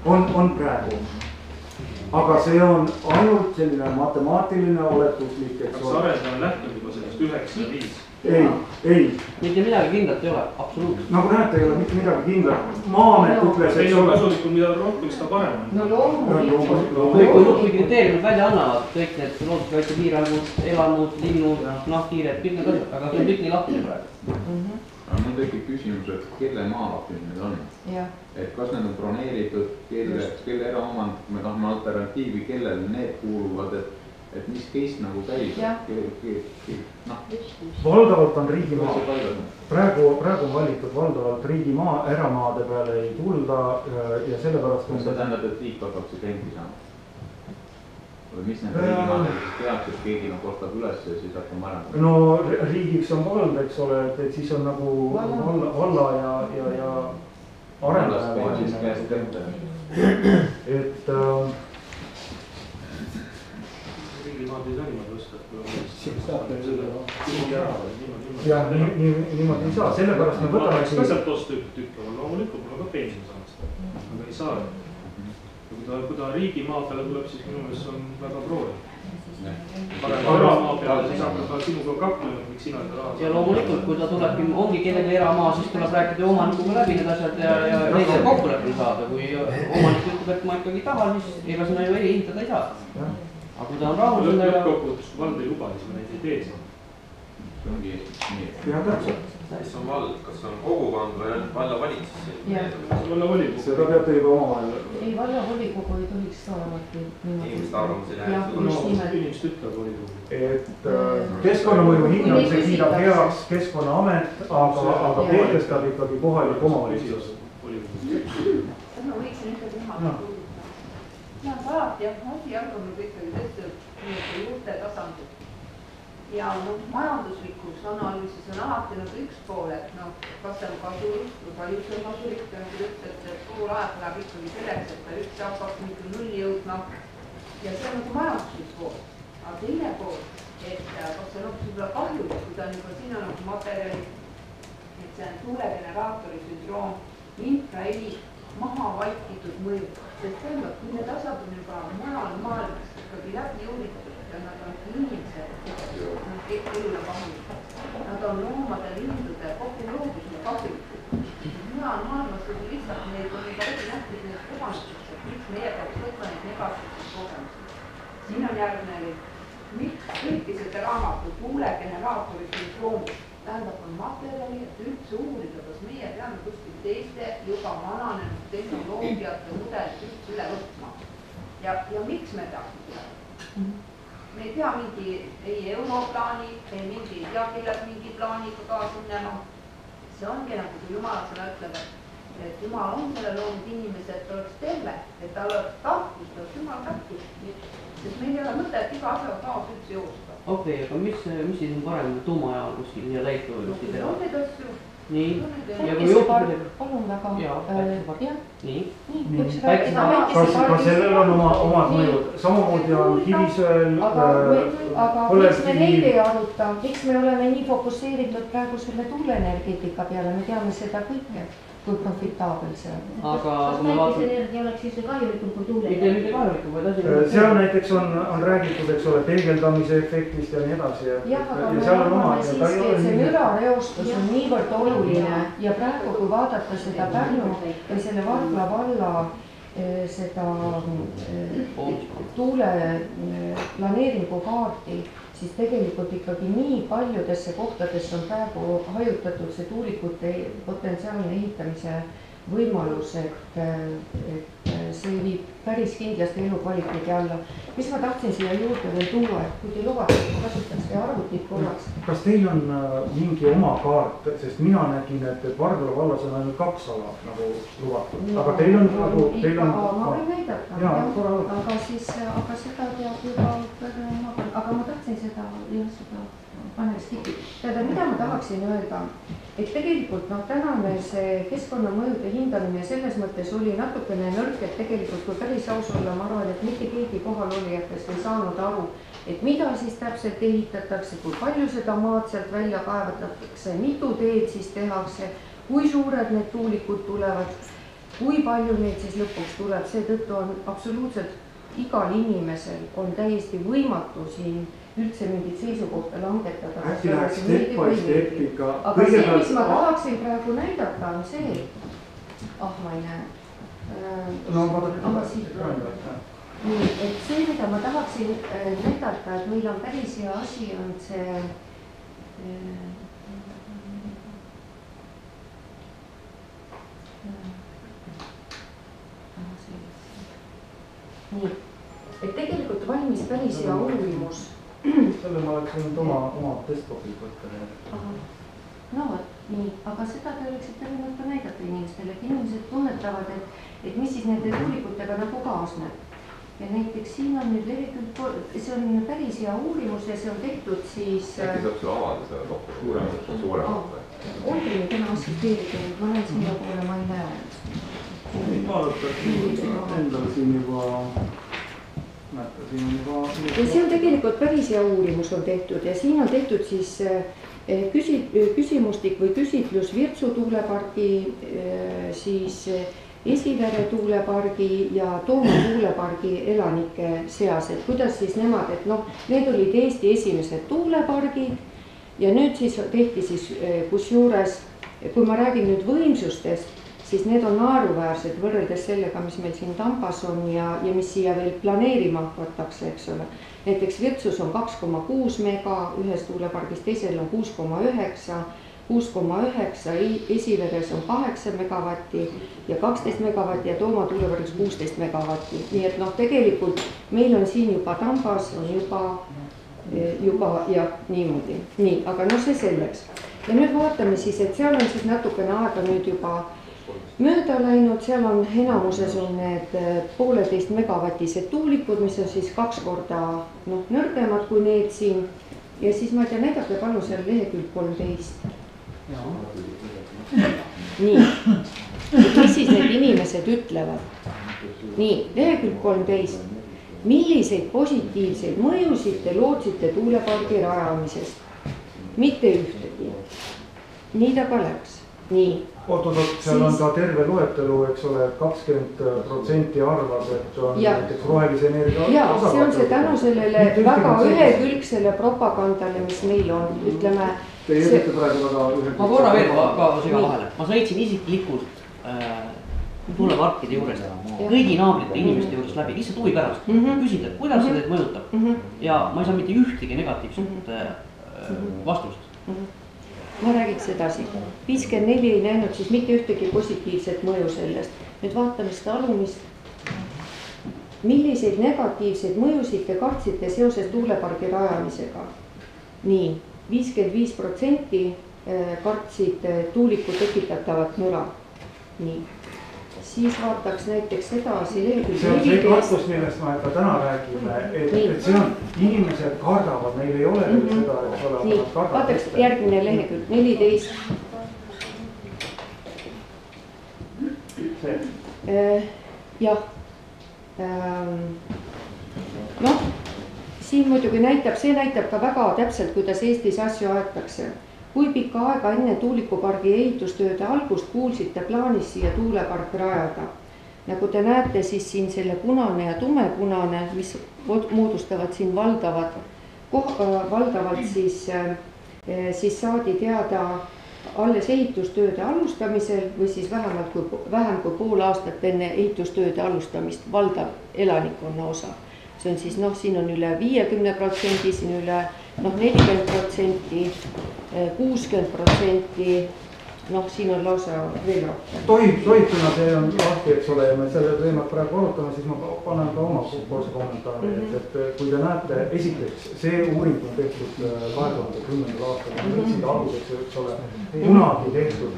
on praegu. Aga see on ainult selline matemaatiline oletuslik, eks ole. Kas arendaja on lähtunud juba sellest 9 ja 5? Ei. Mitte midagi kindlat ei ole, absoluutselt. Nagu näete, ei ole mitte midagi kindlat. Maamet ütles, et on kasulikum, mida rohkem, seda parem. No loomulikult. Kui kriteeriumid välja annavad, kõik need looduskaitse piirangud, elamud, linnud, nahkhiired, kõik need asjad, aga see on kõik nii lahtine praegu. Aga mul tekib küsimus, et kelle maalapid need on? Et kas need on broneeritud, kelle eraomand, kui me tahame alternatiivi, kellele need kuuluvad, et mis case nagu käib? Valdavalt on riigimaa. Praegu on valitud valdavalt riigimaa, eramaade peale ei tulda ja sellepärast on... Kas see tähendab, et riik hakkab see klienti saama? Või mis need riigimaadel tehakse, et keegi kostab üles ja siis hakkab arendama? No riigiks on vald, eks ole, et siis on nagu valla ja arendaja vaheline. Et... Riigimaad ei saa niimoodi osta, jah, niimoodi ei saa, sellepärast me võtame siin... Kas sealt osta tükk, loomulikult, mul on ka pension saanud, aga ei saa. Kui ta riigimaa peale tuleb, siis minu meelest on väga proori. Parem eramaa peale, siis hakkab ta sinuga kaklema, miks sina seda raha... Ja loomulikult, kui ta tulebki, ongi kellegi eramaa, siis tuleb rääkida omanikuga läbi need asjad ja neile kokkuleppel saada. Kui omanik ütleb, et ma ikkagi tahan, siis ega sinna ju erihintada ei saa. Aga kui ta on rahul selle... Lõppkokkuvõttes, kui vald ei luba, siis me neid ei tee siin. See ongi nii. Ja täpselt. Mis on vald? Kas on kogukond või on vallavolitsus? Vallavolikogu. Seda peate juba omavahel. Ei, vallavolikogu ei tohiks ka alati. Inimeste arvamus ei lähe. Inimest ütleb volikogu. Et keskkonnamõju hindamise kiidab heaks Keskkonnaamet, aga kehtestab ikkagi kohalik omavalitsus. Ma võiksin ikkagi teha. Ja alati asi arvanud ikkagi tõesti juurte tasandil. Ja majanduslikus analüüsis on alati üks pool, et kas see on kasulik või palju see on kasulik, et pool aeg läheb ikkagi selleks, et ta üks hakkab nulli jõudma. Ja see on majanduslik pool. Aga teine pool, et kas see on võib-olla kahjulik, kui ta on juba siin on materjali, et see on tuulegeneraatori sündroom, infraheli maha vaikitud mõju. Sest tähendab, kui need asjad on juba mujal maailmas ikkagi läbi uuritud ja nad on inimesed, nad elule kahjulikud. Nad on loomade, lindude, kogu loodusele kahjulikud. Mujal maailmas on lihtsalt neid on juba läbi nähtud need kohanetused, et miks meie peaks võtma neid negatiivseid kogemusi. Siin on järgmine, miks kõikised raamatud tuulegeneraatori sündroomi tähendab on materjali, et üldse uurida, kas meie peame kuskil teiste juba vananenud tehnoloogiate mudelit üldse üle võtma. Ja miks me peame üle? Me ei pea mingi ei europlaani, ei mingi ei tea kellelt mingi plaaniga kaasa minema. See ongi nagu, kui Jumal sõna ütleb, et Jumal on selle loonud inimese, et oleks terve, et tal oleks tahtlust, oleks Jumal kättus. Sest meil ei ole mõtet iga asjaga kaasa üldse joosta. Okei, aga mis siis on parem tuumajaal kuskil ja täitu kuskil teha? On need asju. Nii, ja kui juhtub... Palun väga. Nii. Ka sellel on omad mõjud. Samamoodi on kivisöel... Aga miks me neid ei aruta? Miks me oleme nii fokusseeritud praegu selle tuuleenergeetika peale? Me teame seda kõike. kui profitaabel see on. Aga kas päikeseenergia oleks siis kahjulikum kui tuuleenergia? Mitte kahjulikum, vaid asi. Seal näiteks on räägitud, eks ole, peegeldamise efektist ja nii edasi. Jah, aga me arvame siiski, et see mürareostus on niivõrd oluline ja praegu, kui vaadata seda Pärnu või selle Valgla valla seda tuule planeeringu kaarti, siis tegelikult ikkagi nii paljudesse kohtadesse on praegu hajutatud see tuulikute potentsiaalne ehitamise võimalus, et see viib päris kindlasti elukvaliteedi alla. Mis ma tahtsin siia juurde veel tuua, et kui te lubate, ma kasutaks teie arvutit korraks. Kas teil on mingi oma kaart, sest mina nägin, et Vardula vallas on ainult 2 ala nagu lubatud, aga teil on nagu, teil on. Ma võin näidata, aga seda teab juba, aga ma tahtsin seda paneks tiki. Tähendab, mida ma tahaksin öelda, et tegelikult tänane see keskkonnamõjude hindamine selles mõttes oli natukene nõrk, et tegelikult kui päris aus olla, ma arvan, et mitte keegi kohalolijatest ei saanud aru, et mida siis täpselt ehitatakse, kui palju seda maad sealt välja kaevatakse, mitu teed siis tehakse, kui suured need tuulikud tulevad, kui palju neid siis lõpuks tuleb, seetõttu on absoluutselt igal inimesel on täiesti võimatu siin üldse mingit seisukohta langetada. Äkki läheks step by step ikka. Aga see, mis ma tahaksin praegu näidata, on see, ma ei näe. No vaadake siit. Nii, et see, mida ma tahaksin näidata, et meil on päris hea asi, on see nii, et tegelikult valmis päris hea uurimus. Selle ma oleks võinud oma desktopil võtta. No vot, nii, aga seda te oleksite võinud ka näidata inimestele, et inimesed tunnetavad, et mis siis nende tuulikutega nagu kaasneb. Ja näiteks siin on nüüd lehekülg, see on päris hea uurimus ja see on tehtud siis. Äkki saab selle avada seda doktori suuremat või? Olge nüüd täna assisteerida, ma näen sinna poole, ma ei näe. Vaadatakse endal siin juba. Ja see on tegelikult päris hea uurimus on tehtud ja siin on tehtud siis küsimustik või küsitlus Virtsu tuulepargi, siis Esivere tuulepargi ja Tooma tuulepargi elanike seas, et kuidas siis nemad, et need olid Eesti esimesed tuulepargid ja nüüd siis tehti siis kusjuures, kui ma räägin nüüd võimsustest, siis need on naeruväärsed võrreldes sellega, mis meil siin Tambas on ja mis siia veel planeerima hakatakse, eks ole. Näiteks Virtsus on 2,6 mega, ühes tuulepargis teisel on 6,9, Esiveres on 8 megavatti ja 12 megavatti ja Tooma tuulepargis 16 megavatti. Nii et tegelikult meil on siin juba Tambas on juba ja niimoodi. Nii, aga see selleks. Ja nüüd vaatame siis, et seal on siis natukene aega nüüd juba mööda läinud, seal on enamuses on need 1,5 megavatised tuulikud, mis on siis 2 korda nõrgemad kui need siin. Ja siis ma ei tea, näidake palun seal lehekülg 13. Nii, mis siis need inimesed ütlevad? Nii, lehekülg 13. Milliseid positiivseid mõjusid te lootsite tuulepargi rajamisest? Mitte ühtegi. Nii ta ka läks. Nii. Oot, seal on ka terve loetelu, eks ole, 20% arvab, et on näiteks rohelise energia. Ja, see on see tänu sellele väga ühekülgsele propagandale, mis meil on, ütleme. Teie ütlete praegu väga ühekülgsele. Ma korra veel ka siga vahele. Ma sõitsin isiklikult tuuleparkide juurest, kõigi naabrite inimeste juurest läbi, lihtsalt huvi pärast. Küsid, et kuidas see teid mõjutab ja ma ei saa mitte ühtegi negatiivset vastust. Ma räägiks edasi. 54 ei näinud siis mitte ühtegi positiivset mõju sellest. Nüüd vaatame seda alumist. Milliseid negatiivseid mõjusid te kartsite seoses tuulepargi rajamisega? Nii, 55% kartsid tuuliku tekitatavat müra. Nii. Siis vaataks näiteks edasi lehekülg 14. See on see kartus, millest ma ka täna räägime, et see on, inimesed kardavad, neil ei ole seda, et ole. Nii, vaataks järgmine lehekülg 14. Jah. Siin muidugi näitab, see näitab ka väga täpselt, kuidas Eestis asju aetakse. kui pikka aega enne tuulikupargi ehitustööde algust kuulsite plaanis siia tuulepark rajada? Nagu te näete, siis siin selle punane ja tumepunane, mis moodustavad siin valdavalt siis saadi teada alles ehitustööde alustamisel või siis vähem kui pool aastat enne ehitustööde alustamist valdav elanikkonna osa. See on siis, siin on üle 50%, siin üle 40%, 60%, siin on lausa veel rohkem. Tohib, kuna see on lahti, eks ole, ja me selle teemat praegu arutame, siis ma panen ka oma poolse kommentaari, et kui te näete, esiteks, see uuring on tehtud 2010. aastal, võtsid aluseks, eks ole, kunagi tehtud.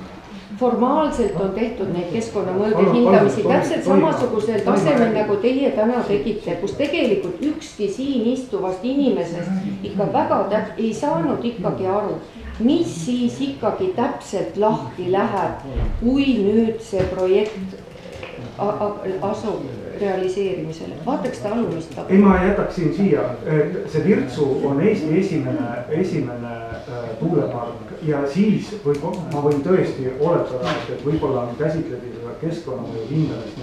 Formaalselt on tehtud neid keskkonnamõjude hindamisi täpselt samasugusel tasemel, nagu teie täna tegite, kus tegelikult ükski siin istuvast inimesest ikka väga ei saanud ikkagi aru, mis siis ikkagi täpselt lahti läheb, kui nüüd see projekt asub realiseerimisele. Vaataks ta alumist. Ei, ma jätaksin siia, see Virtsu on Eesti esimene tuulepark ja siis ma võin tõesti oletada, et võib-olla käsitleti seda keskkonnamõju hindamist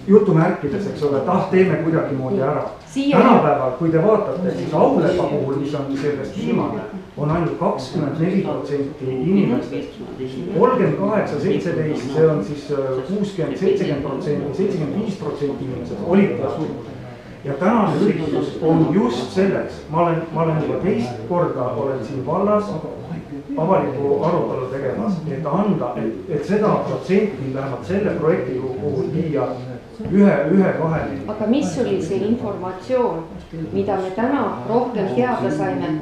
jutumärkides, eks ole, teeme kuidagimoodi ära. Tänapäeval, kui te vaatate, siis Aulepa puhul, mis on sellest viimane, on ainult 24% inimestest, 38, 17, see on siis 60, 70%, 75% inimesed olid plastud. Ja tänane üritus on just selleks, ma olen juba teist korda olen siin vallas avaliku arutelu tegemas, et anda, et seda protsenti vähemalt selle projekti puhul viia ühe-kaheni. Aga mis oli see informatsioon, mida me täna rohkem teada saime? Me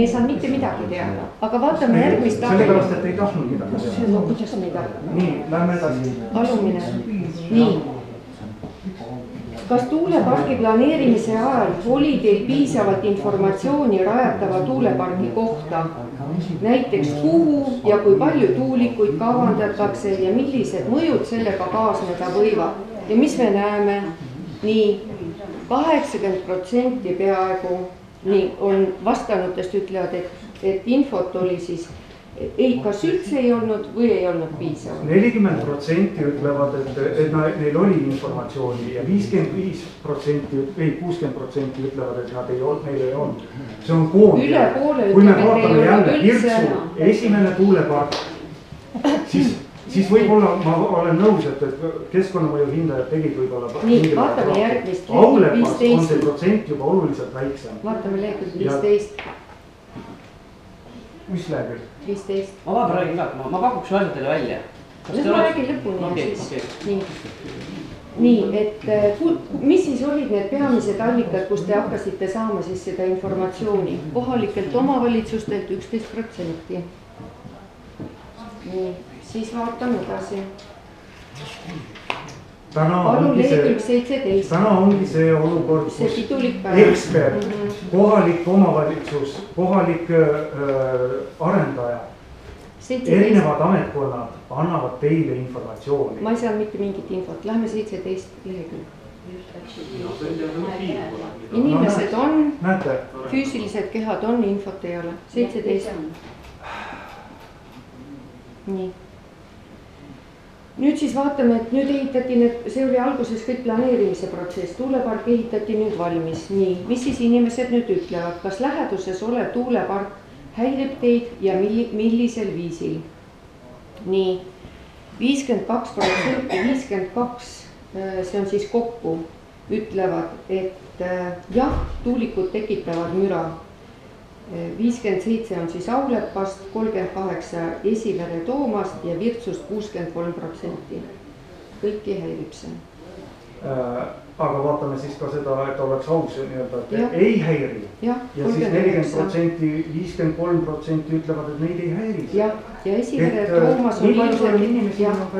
ei saanud mitte midagi teada, aga vaatame järgmist tabelit. Sellepärast, et ei tahtnud midagi teada. Kuidas me ei tahtnud? Nii, lähme edasi. Alumine. Nii. Kas tuulepargi planeerimise ajal oli teil piisavalt informatsiooni rajatava tuulepargi kohta? Näiteks kuhu ja kui palju tuulikuid kavandatakse ja millised mõjud sellega kaasneda võivad? Ja mis me näeme? Nii 80% peaaegu on vastanutest ütlevad, et infot oli siis kas üldse ei olnud või ei olnud piisavalt? 40% ütlevad, et neil oli informatsiooni ja 60% ütlevad, et neil ei olnud. See on koondja. Kui me vaatame jälle Virtsu esimene tuulepark, siis võib-olla ma olen nõus, et keskkonnamõju hindajad tegid võib-olla. Nii, vaatame järgmist. Aulepas on see protsent juba oluliselt väiksem. Vaatame lehekülg 15. Mis lehekülg? 15. Ma vahepeal räägin ka, ma pakuks asjad teile välja. Ma räägin lõpuni siis. Nii, et mis siis olid need peamised allikad, kus te hakkasite saama siis seda informatsiooni? Kohalikelt omavalitsustelt 11%. Nii, siis vaatame edasi. Täna ongi see olukord, kus ekspert, kohalik omavalitsus, kohalik arendaja, erinevad ametkonnad annavad teile informatsiooni. Ma ei saa mitte mingit infot, lähme 17 lehekülg. Inimesed on, füüsilised kehad on, infot ei ole. 17. Nii. Nüüd siis vaatame, et nüüd ehitati need, see oli alguses kõik planeerimise protsess, tuulepark ehitati nüüd valmis. Nii, mis siis inimesed nüüd ütlevad, kas läheduses olev tuulepark häirib teid ja millisel viisil? Nii, 52%, 52, see on siis kokku, ütlevad, et jah, tuulikud tekitavad müra. 57 on siis Aulepast, 38 Esivere Toomast ja Virtsust 63%. Kõiki häirib see. Aga vaatame siis ka seda, et oleks aus nii-öelda, et ei häiri. Ja siis 40%, 53% ütlevad, et neid ei häiri. Ja Esivere Toomas on ilmselt.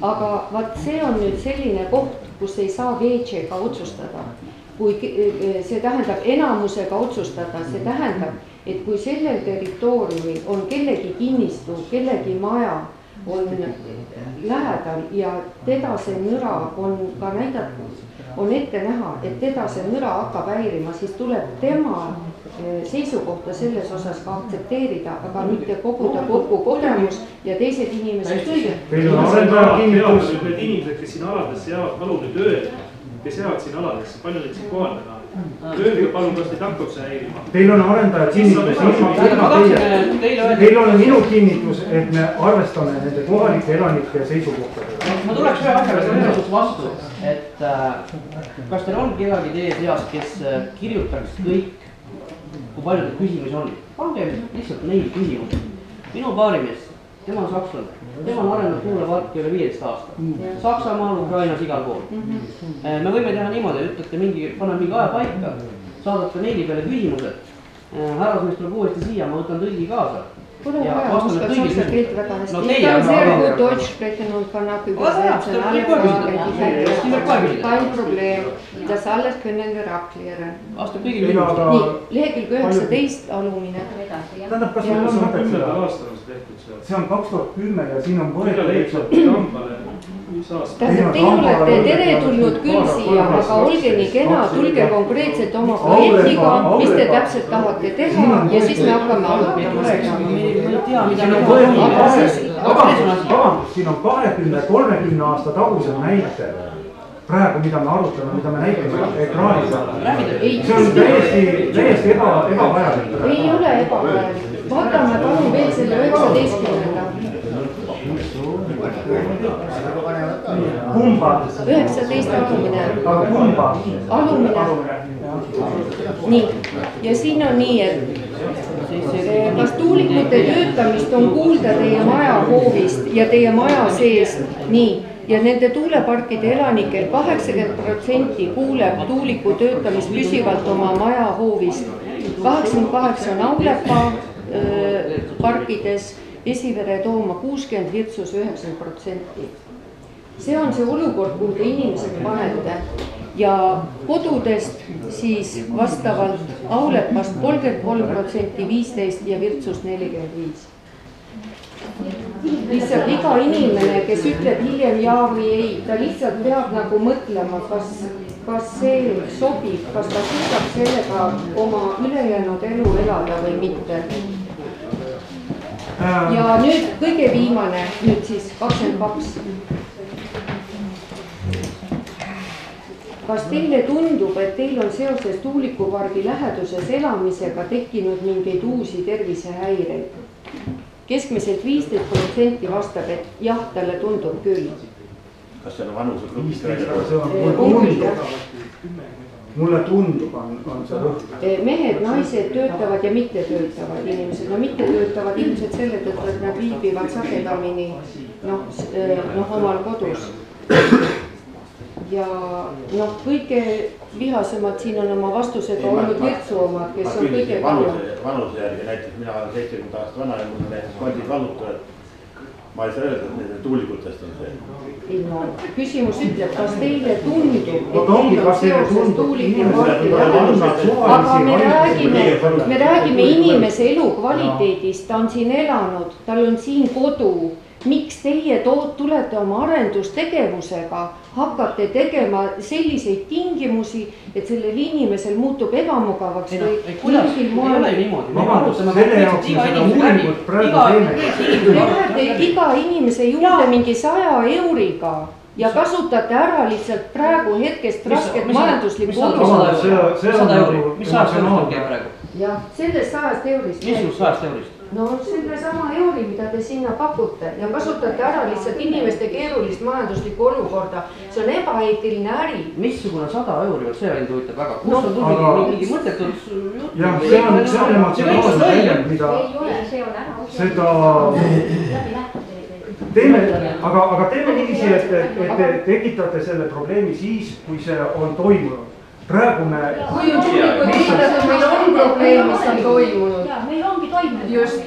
Aga vaat see on nüüd selline koht, kus ei saa veetšega otsustada. Kui see tähendab enamusega otsustada, see tähendab, et kui sellel territooriumil on kellegi kinnistu, kellegi maja on lähedal ja teda see müra on ka näidatud, on ette näha, et teda see müra hakkab häirima, siis tuleb temal seisukohta selles osas ka aktsepteerida, aga mitte koguda kokku kogemus ja teised inimesed. Need inimesed, kes siin aladesse jäävad, palun nüüd öelda, kes jäävad siin aladesse, palju neid siin kohal täna. Öelge palun, kas teid hakkab see häirima. Teil on arendaja kinnitus, teil on minu kinnitus, et me arvestame nende kohalike elanike seisukohtadega. Ma tuleks ühe asjaga selles vastu, et kas teil on kedagi teie seas, kes kirjutaks kõik, kui palju teil küsimusi on. Pange lihtsalt neid küsimusi. Minu baarimees, tema on sakslane, tema on arendanud tuuleparki üle 15 aasta. Saksamaal, Ukrainas, igal pool. Me võime teha niimoodi, ütlete paneme mingi aja paika, saadate meili peale küsimused. Härrasmees tuleb uuesti siia, ma võtan tõlgi kaasa. Pole vaja, oskad saksa keelt väga hästi. Ich kann sehr gut Deutsch sprechen und kann auch übersetzen alle Fragen, die wir kein Problem. Das alles können wir abklären. Nii, lehekülg 19 alumine. Tähendab, kas meil on mõtet seda? See on 2010 ja siin on võetud Tähendab, teie olete teretulnud küll siia, aga olge nii kena, tulge konkreetselt oma projektiga, mis te täpselt tahate teha ja siis me hakkame arutama seda. Vabandust, siin on 20-30 aasta tagused näited. Praegu, mida me arutame, mida me näitame ekraanil. See on täiesti ebavajalik. Ei ole ebavajalik. Vaatame palun veel selle 19. Kumba? 19 alumine. Aga kumba? Alumine. Nii, ja siin on nii, et kas tuulikute töötamist on kuulda teie maja hoovist ja teie maja seest, nii, ja nende tuuleparkide elanikel 80% kuuleb tuuliku töötamist püsivalt oma maja hoovist. 88 on Aulepa parkides, Vesivere Tooma 60, Virtsus 9%. See on see olukord, kuhu te inimesed panete ja kodudest siis vastavalt Aulepast 33%, 15 ja Virtsus 45. Lihtsalt iga inimene, kes ütleb hiljem jaa või ei, ta lihtsalt peab nagu mõtlema, kas see sobib, kas ta suudab sellega oma ülejäänud elu elada või mitte. Ja nüüd kõige viimane, nüüd siis 22. Kas teile tundub, et teil on seoses tuulikupargi läheduses elamisega tekkinud mingeid uusi tervisehäireid? Keskmiselt 15% vastab, et jah, talle tundub küll. Kas see on vanusegrupist? Mulle tundub, on see rõhk. Mehed, naised töötavad ja mitte töötavad inimesed. No mitte töötavad ilmselt selle tõttu, et nad viibivad sagedamini omal kodus. Ja kõige vihasemad siin on oma vastusega olnud Virtsu omad, kes on kõige kauem. Vanuse järgi näiteks, mina olen 70 aastat vana ja mul on näiteks kondid vallutud. Ma ei saa öelda, et nende tuulikutest on see. Küsimus ütleb, kas teile tundub, et teil on seoses tuulikupargi lähedusega. Aga me räägime inimese elukvaliteedist, ta on siin elanud, tal on siin kodu. Miks teie tulete oma arendustegevusega, hakkate tegema selliseid tingimusi, et sellel inimesel muutub ebamugavaks või mingil moel? Iga inimese juurde mingi 100 euriga ja kasutate ära lihtsalt praegu hetkest rasket majanduslikku olukorda. 100 euri, mis 100 eurist käib praegu? Jah, sellest 100 eurist. Mis just 100 eurist? No selle sama euri, mida te sinna pakute ja kasutate ära lihtsalt inimeste keerulist majanduslikku olukorda. See on ebaeetiline äri. Missugune 100 euri on see ainult huvitav väga? Kus on tulnud mingi mõttetud jutt? Jah, see on emotsionaalne väljend, mida seda teeme, aga teeme niiviisi, et te tekitate selle probleemi siis, kui see on toimunud. Praegu me... Kui on tuulikud tekitada, meil on probleem, mis on toimunud. Meil ongi toimunud. Just.